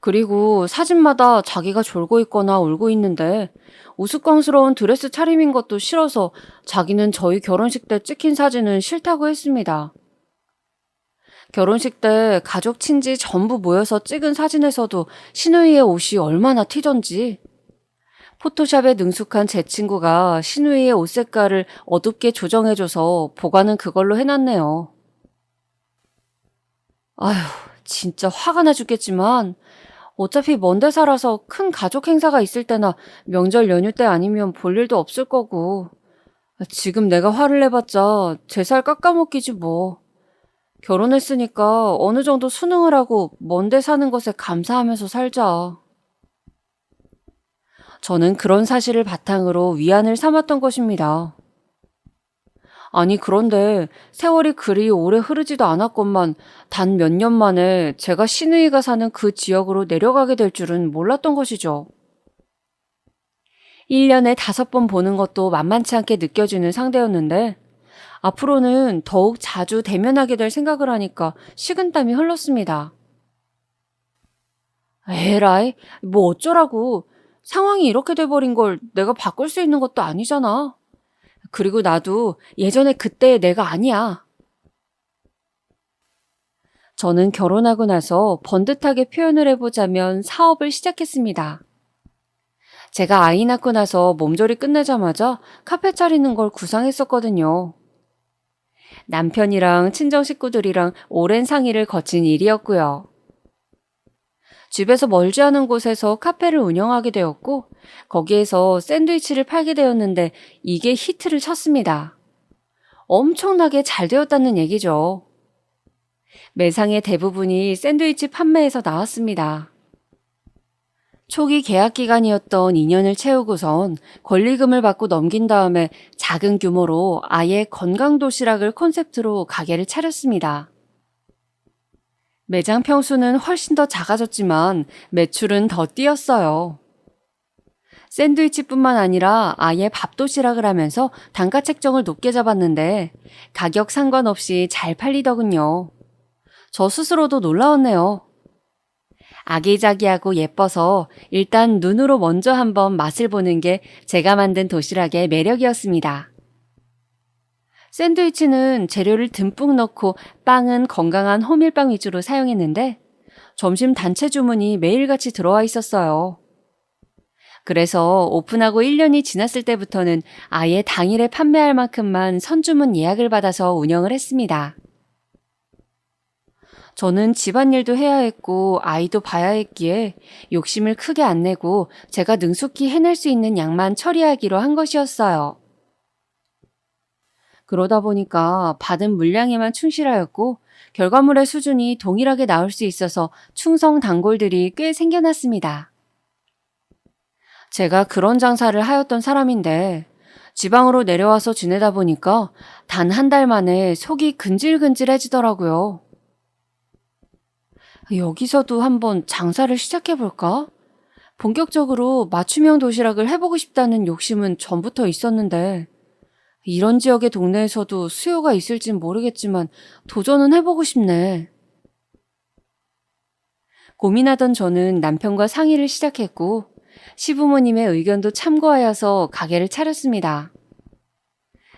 그리고 사진마다 자기가 졸고 있거나 울고 있는데 우스꽝스러운 드레스 차림인 것도 싫어서 자기는 저희 결혼식 때 찍힌 사진은 싫다고 했습니다. 결혼식 때 가족 친지 전부 모여서 찍은 사진에서도 시누이의 옷이 얼마나 튀던지. 포토샵에 능숙한 제 친구가 시누이의 옷 색깔을 어둡게 조정해줘서 보관은 그걸로 해놨네요. 아휴, 진짜 화가 나 죽겠지만 어차피 먼 데 살아서 큰 가족 행사가 있을 때나 명절 연휴 때 아니면 볼 일도 없을 거고, 지금 내가 화를 내봤자 제 살 깎아먹기지 뭐. 결혼했으니까 어느 정도 수능을 하고 먼 데 사는 것에 감사하면서 살자. 저는 그런 사실을 바탕으로 위안을 삼았던 것입니다. 아니, 그런데 세월이 그리 오래 흐르지도 않았건만 단 몇 년 만에 제가 시누이가 사는 그 지역으로 내려가게 될 줄은 몰랐던 것이죠. 1년에 5번 보는 것도 만만치 않게 느껴지는 상대였는데 앞으로는 더욱 자주 대면하게 될 생각을 하니까 식은땀이 흘렀습니다. 에라이, 뭐 어쩌라고. 상황이 이렇게 돼버린 걸 내가 바꿀 수 있는 것도 아니잖아. 그리고 나도 예전에 그때의 내가 아니야. 저는 결혼하고 나서 번듯하게 표현을 해보자면 사업을 시작했습니다. 제가 아이 낳고 나서 몸조리 끝내자마자 카페 차리는 걸 구상했었거든요. 남편이랑 친정 식구들이랑 오랜 상의를 거친 일이었고요. 집에서 멀지 않은 곳에서 카페를 운영하게 되었고 거기에서 샌드위치를 팔게 되었는데 이게 히트를 쳤습니다. 엄청나게 잘 되었다는 얘기죠. 매상의 대부분이 샌드위치 판매에서 나왔습니다. 초기 계약 기간이었던 2년을 채우고선 권리금을 받고 넘긴 다음에 작은 규모로 아예 건강도시락을 콘셉트로 가게를 차렸습니다. 매장 평수는 훨씬 더 작아졌지만 매출은 더 뛰었어요. 샌드위치뿐만 아니라 아예 밥도시락을 하면서 단가 책정을 높게 잡았는데 가격 상관없이 잘 팔리더군요. 저 스스로도 놀라웠네요. 아기자기하고 예뻐서 일단 눈으로 먼저 한번 맛을 보는 게 제가 만든 도시락의 매력이었습니다. 샌드위치는 재료를 듬뿍 넣고 빵은 건강한 호밀빵 위주로 사용했는데 점심 단체 주문이 매일같이 들어와 있었어요. 그래서 오픈하고 1년이 지났을 때부터는 아예 당일에 판매할 만큼만 선주문 예약을 받아서 운영을 했습니다. 저는 집안일도 해야 했고 아이도 봐야 했기에 욕심을 크게 안 내고 제가 능숙히 해낼 수 있는 양만 처리하기로 한 것이었어요. 그러다 보니까 받은 물량에만 충실하였고 결과물의 수준이 동일하게 나올 수 있어서 충성 단골들이 꽤 생겨났습니다. 제가 그런 장사를 하였던 사람인데 지방으로 내려와서 지내다 보니까 단 한 달 만에 속이 근질근질해지더라고요. 여기서도 한번 장사를 시작해볼까? 본격적으로 맞춤형 도시락을 해보고 싶다는 욕심은 전부터 있었는데 이런 지역의 동네에서도 수요가 있을진 모르겠지만 도전은 해보고 싶네. 고민하던 저는 남편과 상의를 시작했고 시부모님의 의견도 참고하여서 가게를 차렸습니다.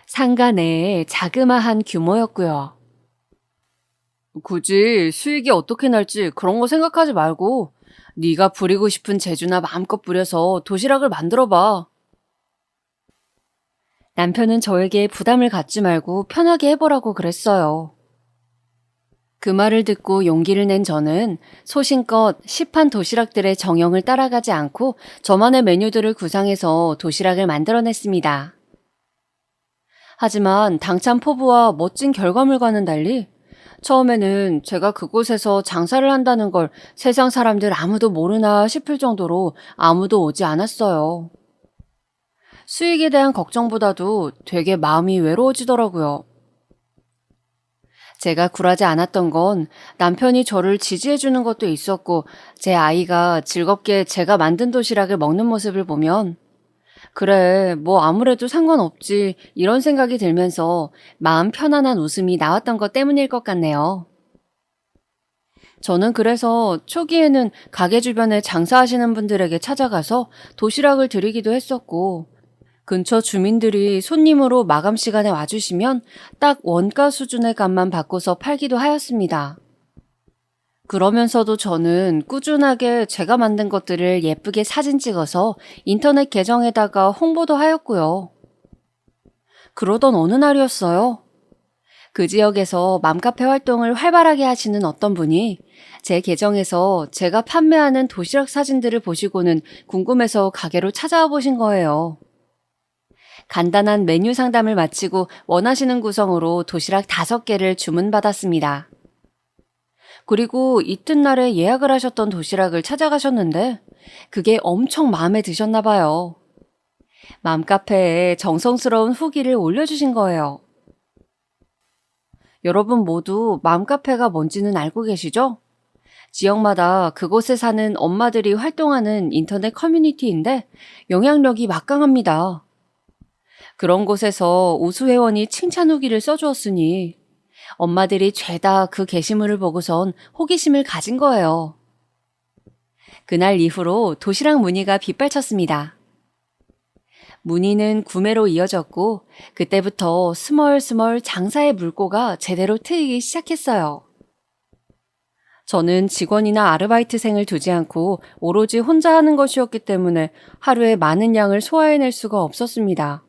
상가 내에 자그마한 규모였고요. 굳이 수익이 어떻게 날지 그런 거 생각하지 말고 네가 부리고 싶은 재주나 마음껏 부려서 도시락을 만들어봐. 남편은 저에게 부담을 갖지 말고 편하게 해보라고 그랬어요. 그 말을 듣고 용기를 낸 저는 소신껏 시판 도시락들의 정형을 따라가지 않고 저만의 메뉴들을 구상해서 도시락을 만들어냈습니다. 하지만 당찬 포부와 멋진 결과물과는 달리 처음에는 제가 그곳에서 장사를 한다는 걸 세상 사람들 아무도 모르나 싶을 정도로 아무도 오지 않았어요. 수익에 대한 걱정보다도 되게 마음이 외로워지더라고요. 제가 굴하지 않았던 건 남편이 저를 지지해주는 것도 있었고 제 아이가 즐겁게 제가 만든 도시락을 먹는 모습을 보면 그래, 뭐 아무래도 상관없지 이런 생각이 들면서 마음 편안한 웃음이 나왔던 것 때문일 것 같네요. 저는 그래서 초기에는 가게 주변에 장사하시는 분들에게 찾아가서 도시락을 드리기도 했었고 근처 주민들이 손님으로 마감 시간에 와주시면 딱 원가 수준의 값만 바꿔서 팔기도 하였습니다. 그러면서도 저는 꾸준하게 제가 만든 것들을 예쁘게 사진 찍어서 인터넷 계정에다가 홍보도 하였고요. 그러던 어느 날이었어요. 그 지역에서 맘카페 활동을 활발하게 하시는 어떤 분이 제 계정에서 제가 판매하는 도시락 사진들을 보시고는 궁금해서 가게로 찾아와 보신 거예요. 간단한 메뉴 상담을 마치고 원하시는 구성으로 도시락 5개를 주문받았습니다. 그리고 이튿날에 예약을 하셨던 도시락을 찾아가셨는데 그게 엄청 마음에 드셨나 봐요. 맘카페에 정성스러운 후기를 올려주신 거예요. 여러분 모두 맘카페가 뭔지는 알고 계시죠? 지역마다 그곳에 사는 엄마들이 활동하는 인터넷 커뮤니티인데 영향력이 막강합니다. 그런 곳에서 우수회원이 칭찬 후기를 써주었으니 엄마들이 죄다 그 게시물을 보고선 호기심을 가진 거예요. 그날 이후로 도시락 문의가 빗발쳤습니다. 문의는 구매로 이어졌고 그때부터 스멀스멀 장사의 물꼬가 제대로 트이기 시작했어요. 저는 직원이나 아르바이트생을 두지 않고 오로지 혼자 하는 것이었기 때문에 하루에 많은 양을 소화해낼 수가 없었습니다.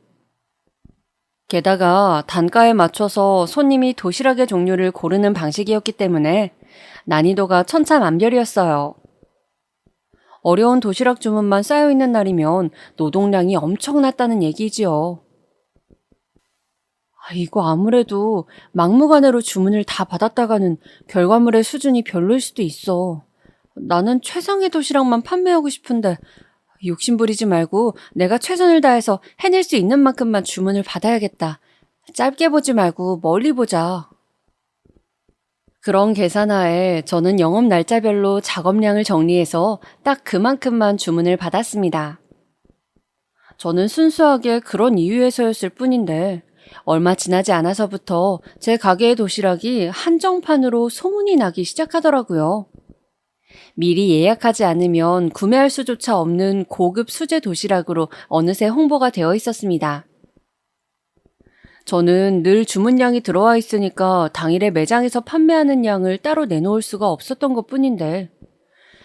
게다가 단가에 맞춰서 손님이 도시락의 종류를 고르는 방식이었기 때문에 난이도가 천차만별이었어요. 어려운 도시락 주문만 쌓여있는 날이면 노동량이 엄청났다는 얘기지요. 이거 아무래도 막무가내로 주문을 다 받았다가는 결과물의 수준이 별로일 수도 있어. 나는 최상의 도시락만 판매하고 싶은데 욕심 부리지 말고 내가 최선을 다해서 해낼 수 있는 만큼만 주문을 받아야겠다. 짧게 보지 말고 멀리 보자. 그런 계산하에 저는 영업 날짜별로 작업량을 정리해서 딱 그만큼만 주문을 받았습니다. 저는 순수하게 그런 이유에서였을 뿐인데 얼마 지나지 않아서부터 제 가게의 도시락이 한정판으로 소문이 나기 시작하더라고요. 미리 예약하지 않으면 구매할 수조차 없는 고급 수제 도시락으로 어느새 홍보가 되어 있었습니다. 저는 늘 주문량이 들어와 있으니까 당일에 매장에서 판매하는 양을 따로 내놓을 수가 없었던 것뿐인데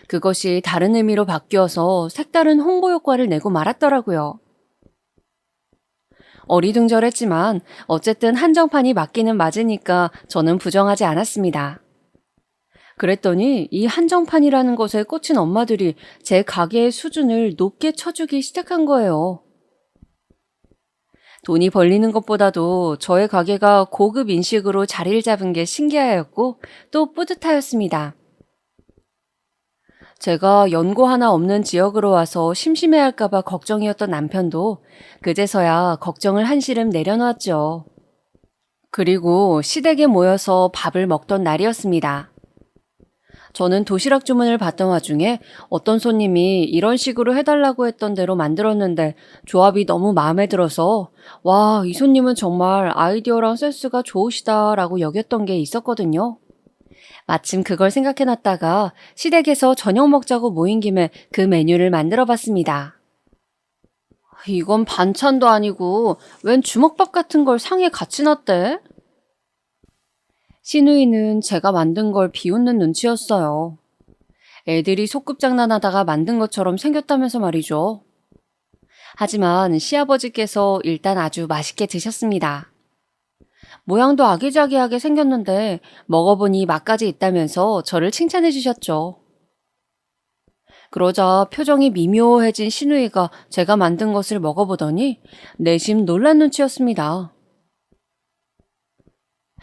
그것이 다른 의미로 바뀌어서 색다른 홍보 효과를 내고 말았더라고요. 어리둥절했지만 어쨌든 한정판이 맞기는 맞으니까 저는 부정하지 않았습니다. 그랬더니 이 한정판이라는 것에 꽂힌 엄마들이 제 가게의 수준을 높게 쳐주기 시작한 거예요. 돈이 벌리는 것보다도 저의 가게가 고급 인식으로 자리를 잡은 게 신기하였고 또 뿌듯하였습니다. 제가 연고 하나 없는 지역으로 와서 심심해할까봐 걱정이었던 남편도 그제서야 걱정을 한시름 내려놓았죠. 그리고 시댁에 모여서 밥을 먹던 날이었습니다. 저는 도시락 주문을 받던 와중에 어떤 손님이 이런 식으로 해달라고 했던 대로 만들었는데 조합이 너무 마음에 들어서 와, 이 손님은 정말 아이디어랑 센스가 좋으시다라고 여겼던 게 있었거든요. 마침 그걸 생각해놨다가 시댁에서 저녁 먹자고 모인 김에 그 메뉴를 만들어 봤습니다. 이건 반찬도 아니고 웬 주먹밥 같은 걸 상에 같이 놨대? 시누이는 제가 만든 걸 비웃는 눈치였어요. 애들이 소꿉장난하다가 만든 것처럼 생겼다면서 말이죠. 하지만 시아버지께서 일단 아주 맛있게 드셨습니다. 모양도 아기자기하게 생겼는데 먹어보니 맛까지 있다면서 저를 칭찬해 주셨죠. 그러자 표정이 미묘해진 시누이가 제가 만든 것을 먹어보더니 내심 놀란 눈치였습니다.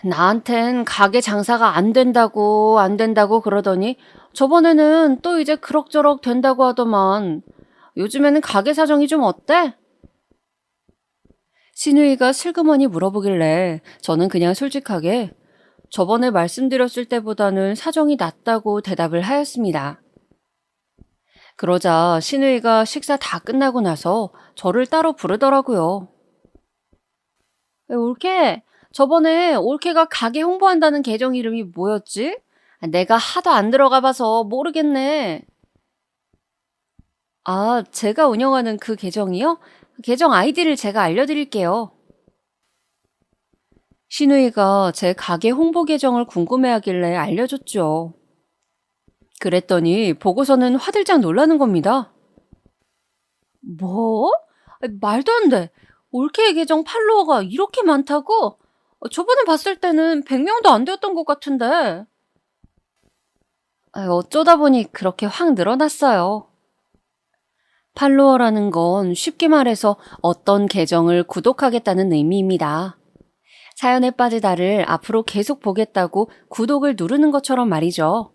나한텐 가게 장사가 안 된다고 그러더니 저번에는 또 이제 그럭저럭 된다고 하더만 요즘에는 가게 사정이 좀 어때? 시누이가 슬그머니 물어보길래 저는 그냥 솔직하게 저번에 말씀드렸을 때보다는 사정이 낫다고 대답을 하였습니다. 그러자 시누이가 식사 다 끝나고 나서 저를 따로 부르더라고요. 올케, 저번에 올케가 가게 홍보한다는 계정 이름이 뭐였지? 내가 하도 안 들어가 봐서 모르겠네. 아, 제가 운영하는 그 계정이요? 계정 아이디를 제가 알려드릴게요. 시누이가 제 가게 홍보 계정을 궁금해하길래 알려줬죠. 그랬더니 보고서는 화들짝 놀라는 겁니다. 뭐? 말도 안 돼. 올케의 계정 팔로워가 이렇게 많다고? 저번에 봤을 때는 100명도 안 되었던 것 같은데. 어쩌다 보니 그렇게 확 늘어났어요. 팔로워라는 건 쉽게 말해서 어떤 계정을 구독하겠다는 의미입니다. 사연에 빠지다를 앞으로 계속 보겠다고 구독을 누르는 것처럼 말이죠.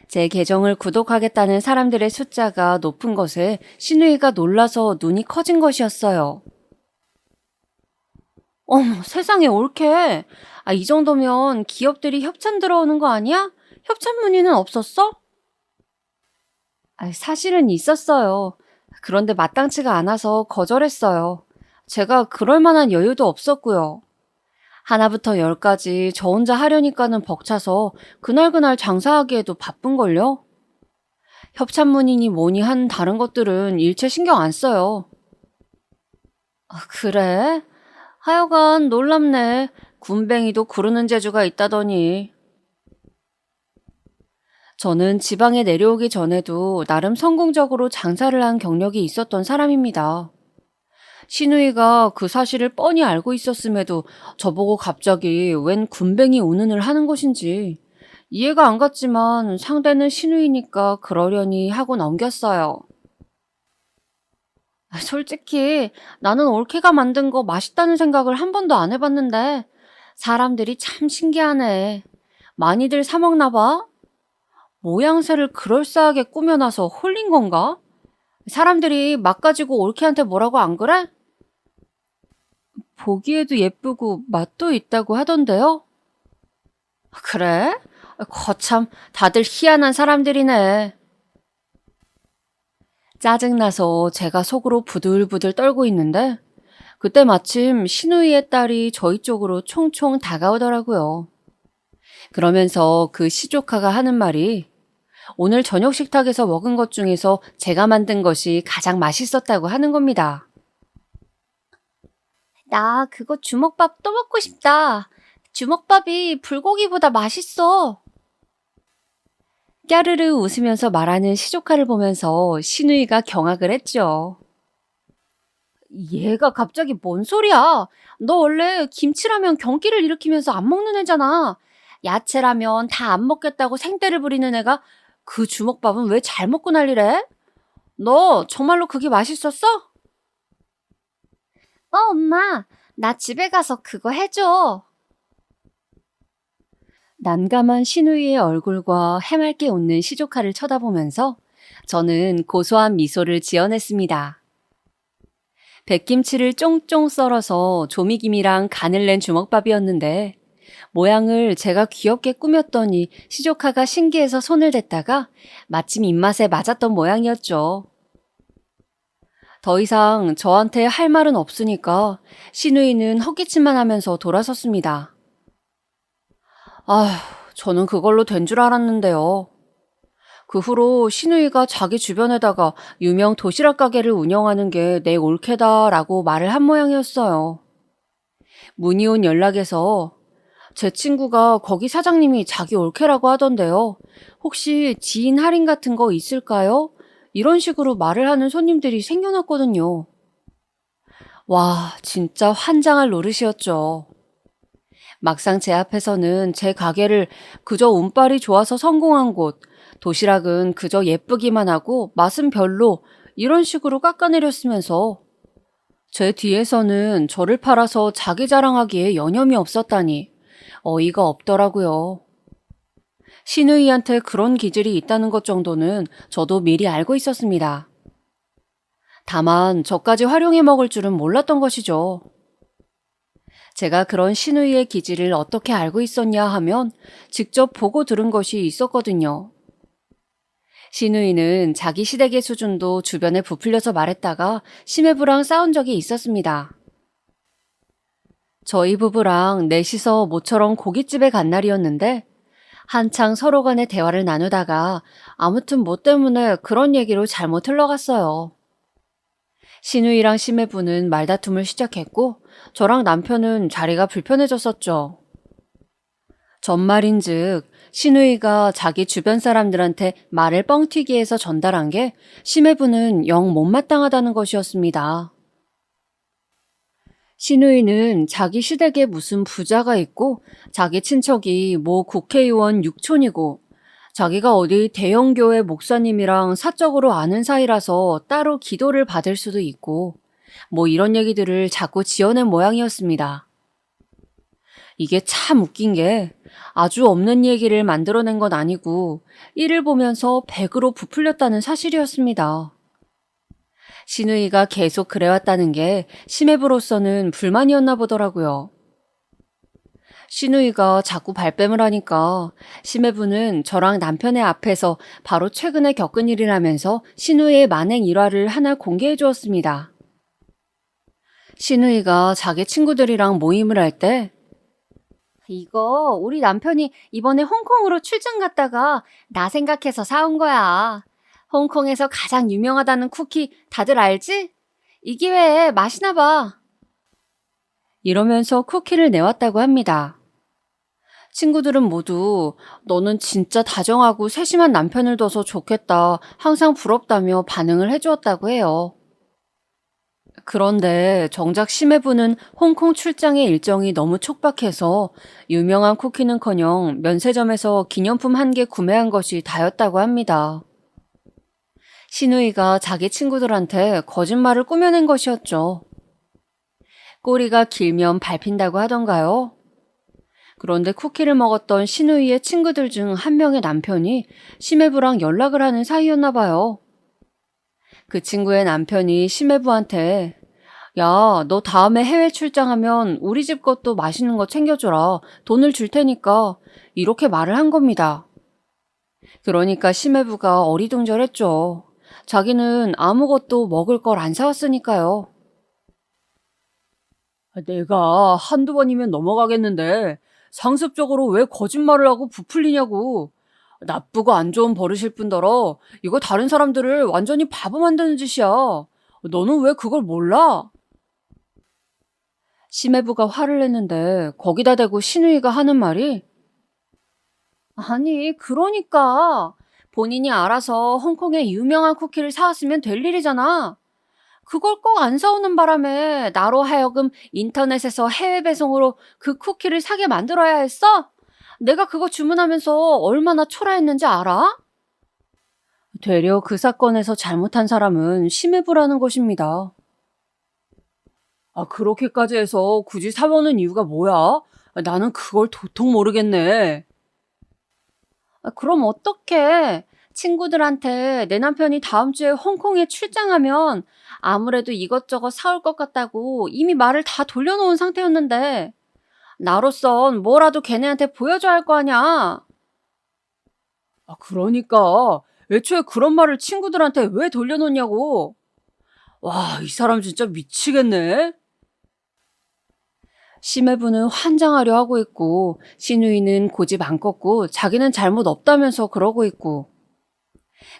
제 계정을 구독하겠다는 사람들의 숫자가 높은 것에 시누이가 놀라서 눈이 커진 것이었어요. 어머, 세상에 올케. 이 정도면 기업들이 협찬 들어오는 거 아니야? 협찬 문의는 없었어? 사실은 있었어요. 그런데 마땅치가 않아서 거절했어요. 제가 그럴 만한 여유도 없었고요. 하나부터 열까지 저 혼자 하려니까는 벅차서 그날그날 장사하기에도 바쁜걸요? 협찬 문의니 뭐니 한 다른 것들은 일체 신경 안 써요. 그래? 하여간 놀랍네. 군뱅이도 구르는 재주가 있다더니. 저는 지방에 내려오기 전에도 나름 성공적으로 장사를 한 경력이 있었던 사람입니다. 시누이가 그 사실을 뻔히 알고 있었음에도 저보고 갑자기 웬 군뱅이 운운을 하는 것인지 이해가 안 갔지만 상대는 시누이니까 그러려니 하고 넘겼어요. 솔직히 나는 올케가 만든 거 맛있다는 생각을 한 번도 안 해봤는데 사람들이 참 신기하네. 많이들 사 먹나 봐? 모양새를 그럴싸하게 꾸며놔서 홀린 건가? 사람들이 맛 가지고 올케한테 뭐라고 안 그래? 보기에도 예쁘고 맛도 있다고 하던데요? 그래? 거참 다들 희한한 사람들이네. 짜증나서 제가 속으로 부들부들 떨고 있는데 그때 마침 시누이의 딸이 저희 쪽으로 총총 다가오더라고요. 그러면서 그 시조카가 하는 말이 오늘 저녁 식탁에서 먹은 것 중에서 제가 만든 것이 가장 맛있었다고 하는 겁니다. 나 그거 주먹밥 또 먹고 싶다. 주먹밥이 불고기보다 맛있어. 까르르 웃으면서 말하는 시조카를 보면서 시누이가 경악을 했죠. 얘가 갑자기 뭔 소리야? 너 원래 김치라면 경기를 일으키면서 안 먹는 애잖아. 야채라면 다 안 먹겠다고 생떼를 부리는 애가 그 주먹밥은 왜 잘 먹고 난리래? 너 정말로 그게 맛있었어? 엄마, 나 집에 가서 그거 해줘. 난감한 신우이의 얼굴과 해맑게 웃는 시조카를 쳐다보면서 저는 고소한 미소를 지어냈습니다. 백김치를 쫑쫑 썰어서 조미김이랑 간을 낸 주먹밥이었는데 모양을 제가 귀엽게 꾸몄더니 시조카가 신기해서 손을 댔다가 마침 입맛에 맞았던 모양이었죠. 더 이상 저한테 할 말은 없으니까 신우이는 헛기침만 하면서 돌아섰습니다. 아휴, 저는 그걸로 된 줄 알았는데요. 그 후로 신우이가 자기 주변에다가 유명 도시락 가게를 운영하는 게 내 올케다라고 말을 한 모양이었어요. 문의 온 연락에서 제 친구가 거기 사장님이 자기 올케라고 하던데요. 혹시 지인 할인 같은 거 있을까요? 이런 식으로 말을 하는 손님들이 생겨났거든요. 와, 진짜 환장할 노릇이었죠. 막상 제 앞에서는 제 가게를 그저 운빨이 좋아서 성공한 곳, 도시락은 그저 예쁘기만 하고 맛은 별로 이런 식으로 깎아내렸으면서 제 뒤에서는 저를 팔아서 자기 자랑하기에 여념이 없었다니 어이가 없더라고요. 신우이한테 그런 기질이 있다는 것 정도는 저도 미리 알고 있었습니다. 다만 저까지 활용해 먹을 줄은 몰랐던 것이죠. 제가 그런 신우이의 기질을 어떻게 알고 있었냐 하면 직접 보고 들은 것이 있었거든요. 신우이는 자기 시댁의 수준도 주변에 부풀려서 말했다가 심해부랑 싸운 적이 있었습니다. 저희 부부랑 넷이서 모처럼 고깃집에 간 날이었는데 한창 서로 간의 대화를 나누다가 아무튼 뭐 때문에 그런 얘기로 잘못 흘러갔어요. 신우이랑 심해부는 말다툼을 시작했고 저랑 남편은 자리가 불편해졌었죠. 전말인즉 신우이가 자기 주변 사람들한테 말을 뻥튀기 해서 전달한 게 심해부는 영 못마땅하다는 것이었습니다. 신우이는 자기 시댁에 무슨 부자가 있고 자기 친척이 뭐 국회의원 육촌이고 자기가 어디 대형교회 목사님이랑 사적으로 아는 사이라서 따로 기도를 받을 수도 있고 뭐 이런 얘기들을 자꾸 지어낸 모양이었습니다. 이게 참 웃긴 게 아주 없는 얘기를 만들어낸 건 아니고 이를 보면서 100으로 부풀렸다는 사실이었습니다. 신우이가 계속 그래왔다는 게 심해부로서는 불만이었나 보더라고요. 신우이가 자꾸 발뺌을 하니까 심해부는 저랑 남편의 앞에서 바로 최근에 겪은 일이라면서 신우이의 만행 일화를 하나 공개해 주었습니다. 신우이가 자기 친구들이랑 모임을 할 때 이거 우리 남편이 이번에 홍콩으로 출장 갔다가 나 생각해서 사온 거야. 홍콩에서 가장 유명하다는 쿠키 다들 알지? 이 기회에 마시나 봐. 이러면서 쿠키를 내왔다고 합니다. 친구들은 모두 너는 진짜 다정하고 세심한 남편을 둬서 좋겠다. 항상 부럽다며 반응을 해주었다고 해요. 그런데 정작 심해부는 홍콩 출장의 일정이 너무 촉박해서 유명한 쿠키는커녕 면세점에서 기념품 한 개 구매한 것이 다였다고 합니다. 신우이가 자기 친구들한테 거짓말을 꾸며낸 것이었죠. 꼬리가 길면 밟힌다고 하던가요? 그런데 쿠키를 먹었던 신우이의 친구들 중 한 명의 남편이 심해부랑 연락을 하는 사이였나 봐요. 그 친구의 남편이 심해부한테 야, 너 다음에 해외 출장하면 우리 집 것도 맛있는 거 챙겨줘라. 돈을 줄 테니까 이렇게 말을 한 겁니다. 그러니까 심해부가 어리둥절했죠. 자기는 아무것도 먹을 걸 안 사왔으니까요. 내가 한두 번이면 넘어가겠는데 상습적으로 왜 거짓말을 하고 부풀리냐고. 나쁘고 안 좋은 버릇일 뿐더러 이거 다른 사람들을 완전히 바보 만드는 짓이야. 너는 왜 그걸 몰라? 심해부가 화를 냈는데 거기다 대고 신우이가 하는 말이 아니 그러니까 본인이 알아서 홍콩에 유명한 쿠키를 사왔으면 될 일이잖아. 그걸 꼭 안 사오는 바람에 나로 하여금 인터넷에서 해외 배송으로 그 쿠키를 사게 만들어야 했어? 내가 그거 주문하면서 얼마나 초라했는지 알아? 되려 그 사건에서 잘못한 사람은 심해부라는 것입니다. 그렇게까지 해서 굳이 사먹는 이유가 뭐야? 나는 그걸 도통 모르겠네. 그럼 어떡해? 친구들한테 내 남편이 다음 주에 홍콩에 출장하면 아무래도 이것저것 사올 것 같다고 이미 말을 다 돌려놓은 상태였는데 나로선 뭐라도 걔네한테 보여줘야 할 거 아냐? 그러니까 애초에 그런 말을 친구들한테 왜 돌려놓냐고. 와, 이 사람 진짜 미치겠네. 심해부는 환장하려 하고 있고 신우이는 고집 안 꺾고 자기는 잘못 없다면서 그러고 있고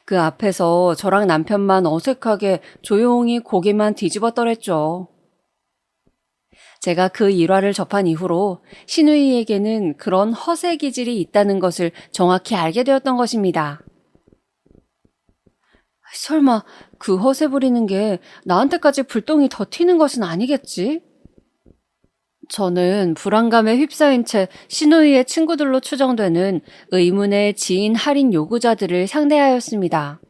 그 앞에서 저랑 남편만 어색하게 조용히 고개만 뒤집었더랬죠. 제가 그 일화를 접한 이후로 신우이에게는 그런 허세 기질이 있다는 것을 정확히 알게 되었던 것입니다. 설마 그 허세 부리는 게 나한테까지 불똥이 더 튀는 것은 아니겠지? 저는 불안감에 휩싸인 채 신우이의 친구들로 추정되는 의문의 지인 할인 요구자들을 상대하였습니다.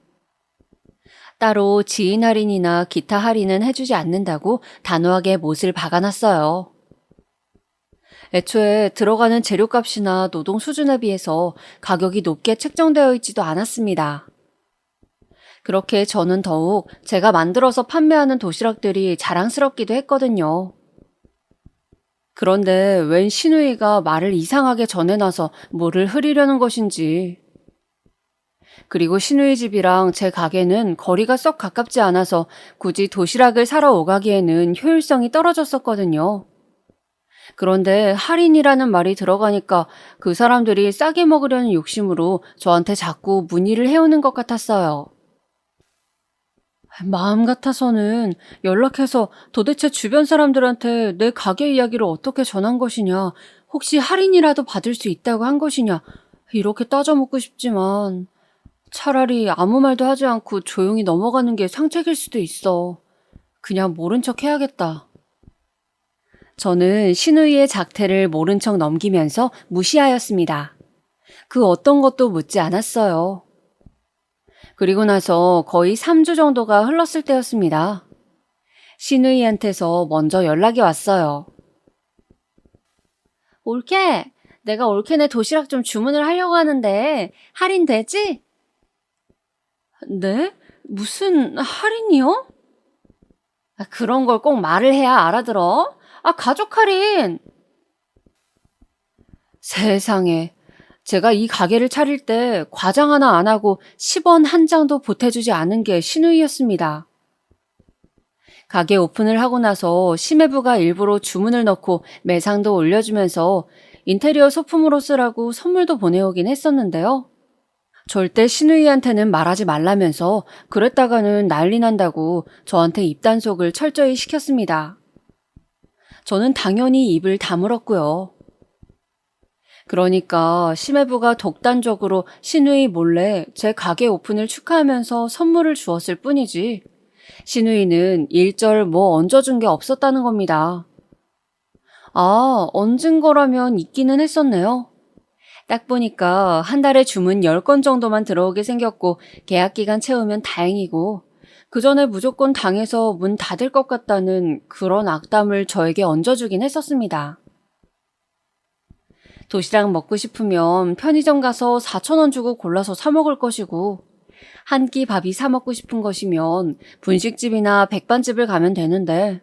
따로 지인 할인이나 기타 할인은 해주지 않는다고 단호하게 못을 박아놨어요. 애초에 들어가는 재료값이나 노동 수준에 비해서 가격이 높게 책정되어 있지도 않았습니다. 그렇게 저는 더욱 제가 만들어서 판매하는 도시락들이 자랑스럽기도 했거든요. 그런데 웬 신우이가 말을 이상하게 전해놔서 뭐를 흐리려는 것인지. 그리고 신우이 집이랑 제 가게는 거리가 썩 가깝지 않아서 굳이 도시락을 사러 오가기에는 효율성이 떨어졌었거든요. 그런데 할인이라는 말이 들어가니까 그 사람들이 싸게 먹으려는 욕심으로 저한테 자꾸 문의를 해오는 것 같았어요. 마음 같아서는 연락해서 도대체 주변 사람들한테 내 가게 이야기를 어떻게 전한 것이냐, 혹시 할인이라도 받을 수 있다고 한 것이냐, 이렇게 따져묻고 싶지만 차라리 아무 말도 하지 않고 조용히 넘어가는 게 상책일 수도 있어. 그냥 모른 척 해야겠다. 저는 신우이의 작태를 모른 척 넘기면서 무시하였습니다. 그 어떤 것도 묻지 않았어요. 그리고 나서 거의 3주 정도가 흘렀을 때였습니다. 신우이한테서 먼저 연락이 왔어요. 올케, 내가 올케네 도시락 좀 주문을 하려고 하는데 할인되지? 네? 무슨 할인이요? 그런 걸 꼭 말을 해야 알아들어. 가족 할인! 세상에. 제가 이 가게를 차릴 때 과장 하나 안 하고 10원 한 장도 보태주지 않은 게 신우이였습니다. 가게 오픈을 하고 나서 심해부가 일부러 주문을 넣고 매상도 올려주면서 인테리어 소품으로 쓰라고 선물도 보내오긴 했었는데요. 절대 신우이한테는 말하지 말라면서 그랬다가는 난리 난다고 저한테 입단속을 철저히 시켰습니다. 저는 당연히 입을 다물었고요. 그러니까 심해부가 독단적으로 신우이 몰래 제 가게 오픈을 축하하면서 선물을 주었을 뿐이지 신우이는 일절 뭐 얹어준 게 없었다는 겁니다. 얹은 거라면 있기는 했었네요. 딱 보니까 한 달에 주문 10건 정도만 들어오게 생겼고 계약기간 채우면 다행이고 그 전에 무조건 당해서 문 닫을 것 같다는 그런 악담을 저에게 얹어주긴 했었습니다. 도시락 먹고 싶으면 편의점 가서 4,000원 주고 골라서 사 먹을 것이고 한 끼 밥이 사 먹고 싶은 것이면 분식집이나 백반집을 가면 되는데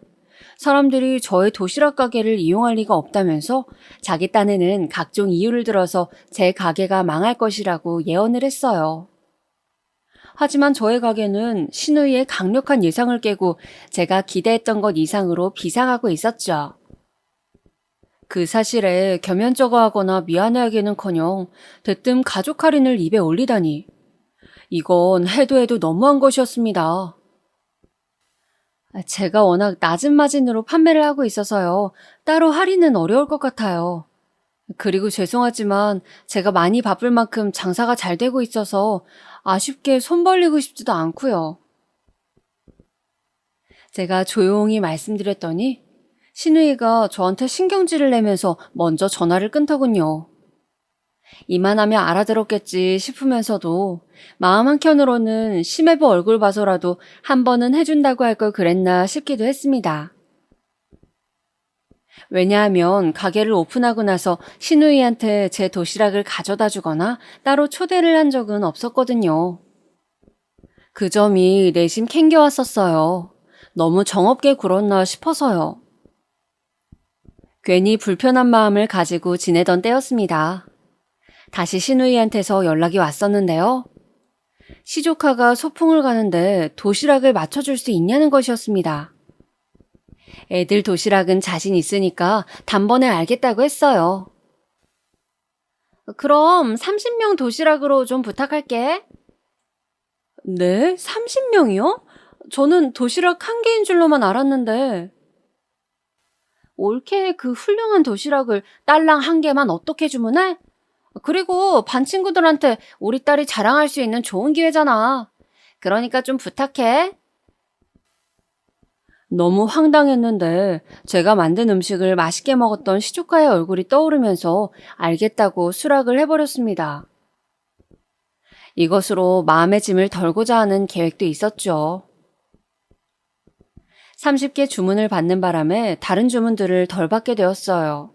사람들이 저의 도시락 가게를 이용할 리가 없다면서 자기 딴에는 각종 이유를 들어서 제 가게가 망할 것이라고 예언을 했어요. 하지만 저의 가게는 신우이의 강력한 예상을 깨고 제가 기대했던 것 이상으로 비상하고 있었죠. 그 사실에 겸연쩍어하거나 미안해하기는커녕 대뜸 가족 할인을 입에 올리다니 이건 해도 해도 너무한 것이었습니다. 제가 워낙 낮은 마진으로 판매를 하고 있어서요. 따로 할인은 어려울 것 같아요. 그리고 죄송하지만 제가 많이 바쁠 만큼 장사가 잘 되고 있어서 아쉽게 손 벌리고 싶지도 않고요. 제가 조용히 말씀드렸더니 신우이가 저한테 신경질을 내면서 먼저 전화를 끊더군요. 이만하면 알아들었겠지 싶으면서도 마음 한켠으로는 심해부 얼굴 봐서라도 한 번은 해준다고 할 걸 그랬나 싶기도 했습니다. 왜냐하면 가게를 오픈하고 나서 신우이한테 제 도시락을 가져다 주거나 따로 초대를 한 적은 없었거든요. 그 점이 내심 캥겨왔었어요. 너무 정없게 굴었나 싶어서요. 괜히 불편한 마음을 가지고 지내던 때였습니다. 다시 신우이한테서 연락이 왔었는데요. 시조카가 소풍을 가는데 도시락을 맞춰줄 수 있냐는 것이었습니다. 애들 도시락은 자신 있으니까 단번에 알겠다고 했어요. 그럼 30명 도시락으로 좀 부탁할게. 네? 30명이요? 저는 도시락 한 개인 줄로만 알았는데. 올케 그 훌륭한 도시락을 딸랑 한 개만 어떻게 주문해? 그리고 반 친구들한테 우리 딸이 자랑할 수 있는 좋은 기회잖아. 그러니까 좀 부탁해. 너무 황당했는데 제가 만든 음식을 맛있게 먹었던 시조카의 얼굴이 떠오르면서 알겠다고 수락을 해버렸습니다. 이것으로 마음의 짐을 덜고자 하는 계획도 있었죠. 30개 주문을 받는 바람에 다른 주문들을 덜 받게 되었어요.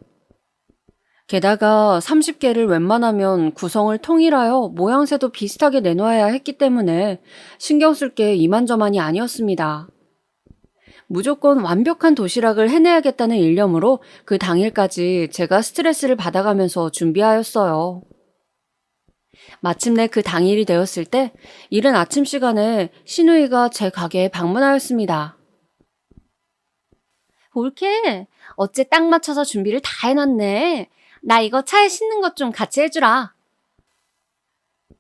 게다가 30개를 웬만하면 구성을 통일하여 모양새도 비슷하게 내놓아야 했기 때문에 신경 쓸 게 이만저만이 아니었습니다. 무조건 완벽한 도시락을 해내야겠다는 일념으로 그 당일까지 제가 스트레스를 받아가면서 준비하였어요. 마침내 그 당일이 되었을 때 이른 아침 시간에 신우이가 제 가게에 방문하였습니다. 올케, 어째 딱 맞춰서 준비를 다 해놨네. 나 이거 차에 싣는 것 좀 같이 해주라.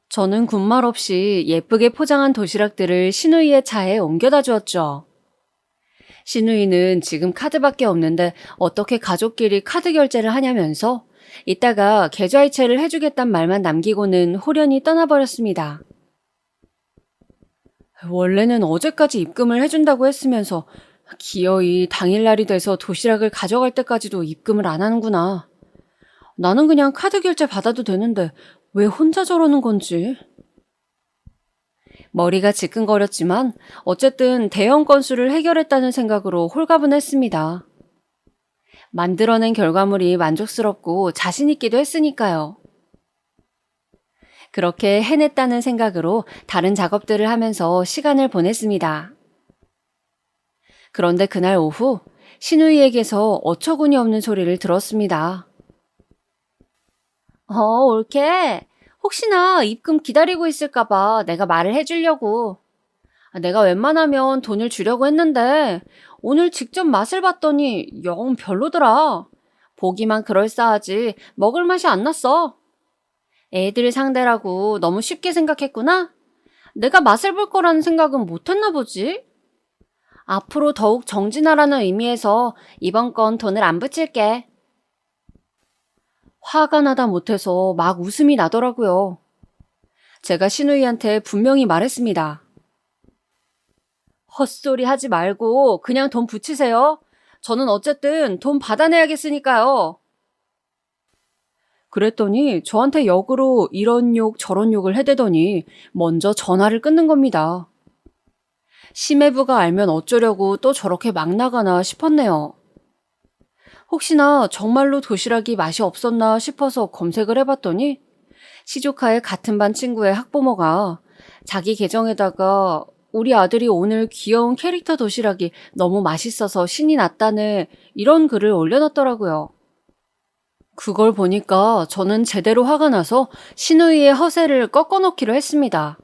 저는 군말 없이 예쁘게 포장한 도시락들을 신우이의 차에 옮겨다 주었죠. 신우이는 지금 카드밖에 없는데 어떻게 가족끼리 카드 결제를 하냐면서 이따가 계좌이체를 해주겠단 말만 남기고는 홀연히 떠나버렸습니다. 원래는 어제까지 입금을 해준다고 했으면서 기어이 당일날이 돼서 도시락을 가져갈 때까지도 입금을 안 하는구나. 나는 그냥 카드 결제 받아도 되는데 왜 혼자 저러는 건지. 머리가 지끈거렸지만 어쨌든 대형 건수를 해결했다는 생각으로 홀가분했습니다. 만들어낸 결과물이 만족스럽고 자신 있기도 했으니까요. 그렇게 해냈다는 생각으로 다른 작업들을 하면서 시간을 보냈습니다. 그런데 그날 오후 신우이에게서 어처구니 없는 소리를 들었습니다. 올케. 혹시나 입금 기다리고 있을까봐 내가 말을 해주려고. 내가 웬만하면 돈을 주려고 했는데 오늘 직접 맛을 봤더니 영 별로더라. 보기만 그럴싸하지 먹을 맛이 안 났어. 애들 상대라고 너무 쉽게 생각했구나? 내가 맛을 볼 거라는 생각은 못했나 보지? 앞으로 더욱 정진하라는 의미에서 이번 건 돈을 안 붙일게. 화가 나다 못해서 막 웃음이 나더라고요. 제가 신우이한테 분명히 말했습니다. 헛소리 하지 말고 그냥 돈 붙이세요. 저는 어쨌든 돈 받아내야겠으니까요. 그랬더니 저한테 역으로 이런 욕 저런 욕을 해대더니 먼저 전화를 끊는 겁니다. 심해부가 알면 어쩌려고 또 저렇게 막 나가나 싶었네요. 혹시나 정말로 도시락이 맛이 없었나 싶어서 검색을 해봤더니 시조카의 같은 반 친구의 학부모가 자기 계정에다가 우리 아들이 오늘 귀여운 캐릭터 도시락이 너무 맛있어서 신이 났다네 이런 글을 올려놨더라고요. 그걸 보니까 저는 제대로 화가 나서 신우이의 허세를 꺾어놓기로 했습니다.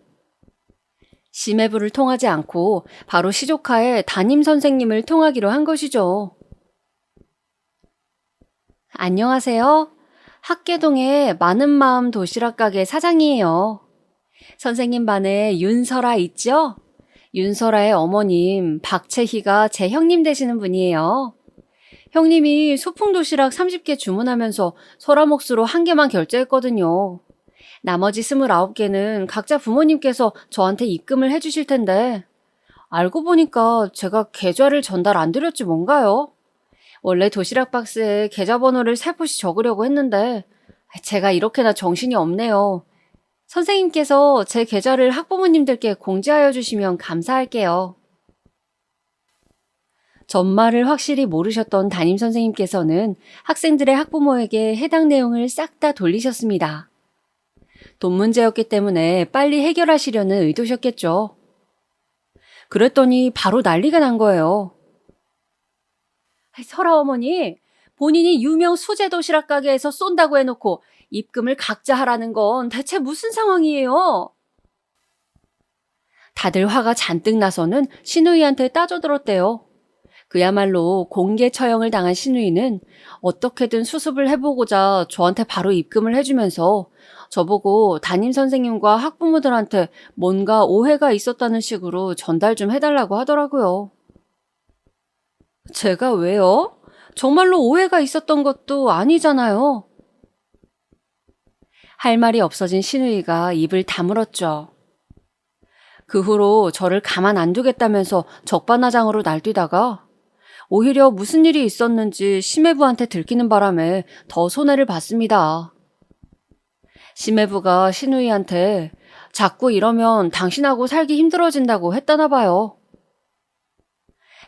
심해부를 통하지 않고 바로 시조카의 담임 선생님을 통하기로 한 것이죠. 안녕하세요. 학계동의 많은 마음 도시락 가게 사장이에요. 선생님 반에 윤설아 있죠? 윤설아의 어머님 박채희가 제 형님 되시는 분이에요. 형님이 소풍 도시락 30개 주문하면서 설아 몫으로 한 개만 결제했거든요. 나머지 29개는 각자 부모님께서 저한테 입금을 해주실 텐데 알고 보니까 제가 계좌를 전달 안 드렸지 뭔가요? 원래 도시락 박스에 계좌번호를 살포시 적으려고 했는데 제가 이렇게나 정신이 없네요. 선생님께서 제 계좌를 학부모님들께 공지하여 주시면 감사할게요. 전말을 확실히 모르셨던 담임 선생님께서는 학생들의 학부모에게 해당 내용을 싹 다 돌리셨습니다. 돈 문제였기 때문에 빨리 해결하시려는 의도셨겠죠. 그랬더니 바로 난리가 난 거예요. 설아 어머니, 본인이 유명 수제 도시락 가게에서 쏜다고 해놓고 입금을 각자 하라는 건 대체 무슨 상황이에요? 다들 화가 잔뜩 나서는 신우이한테 따져들었대요. 그야말로 공개 처형을 당한 신우이는 어떻게든 수습을 해보고자 저한테 바로 입금을 해주면서 저보고 담임 선생님과 학부모들한테 뭔가 오해가 있었다는 식으로 전달 좀 해달라고 하더라고요. 제가 왜요? 정말로 오해가 있었던 것도 아니잖아요. 할 말이 없어진 신우이가 입을 다물었죠. 그 후로 저를 가만 안 두겠다면서 적반하장으로 날뛰다가 오히려 무슨 일이 있었는지 심해부한테 들키는 바람에 더 손해를 봤습니다. 심해부가 신우이한테 자꾸 이러면 당신하고 살기 힘들어진다고 했다나 봐요.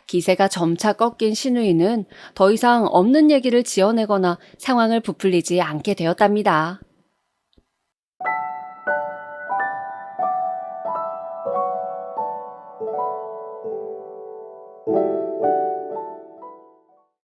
기세가 점차 꺾인 신우이는 더 이상 없는 얘기를 지어내거나 상황을 부풀리지 않게 되었답니다.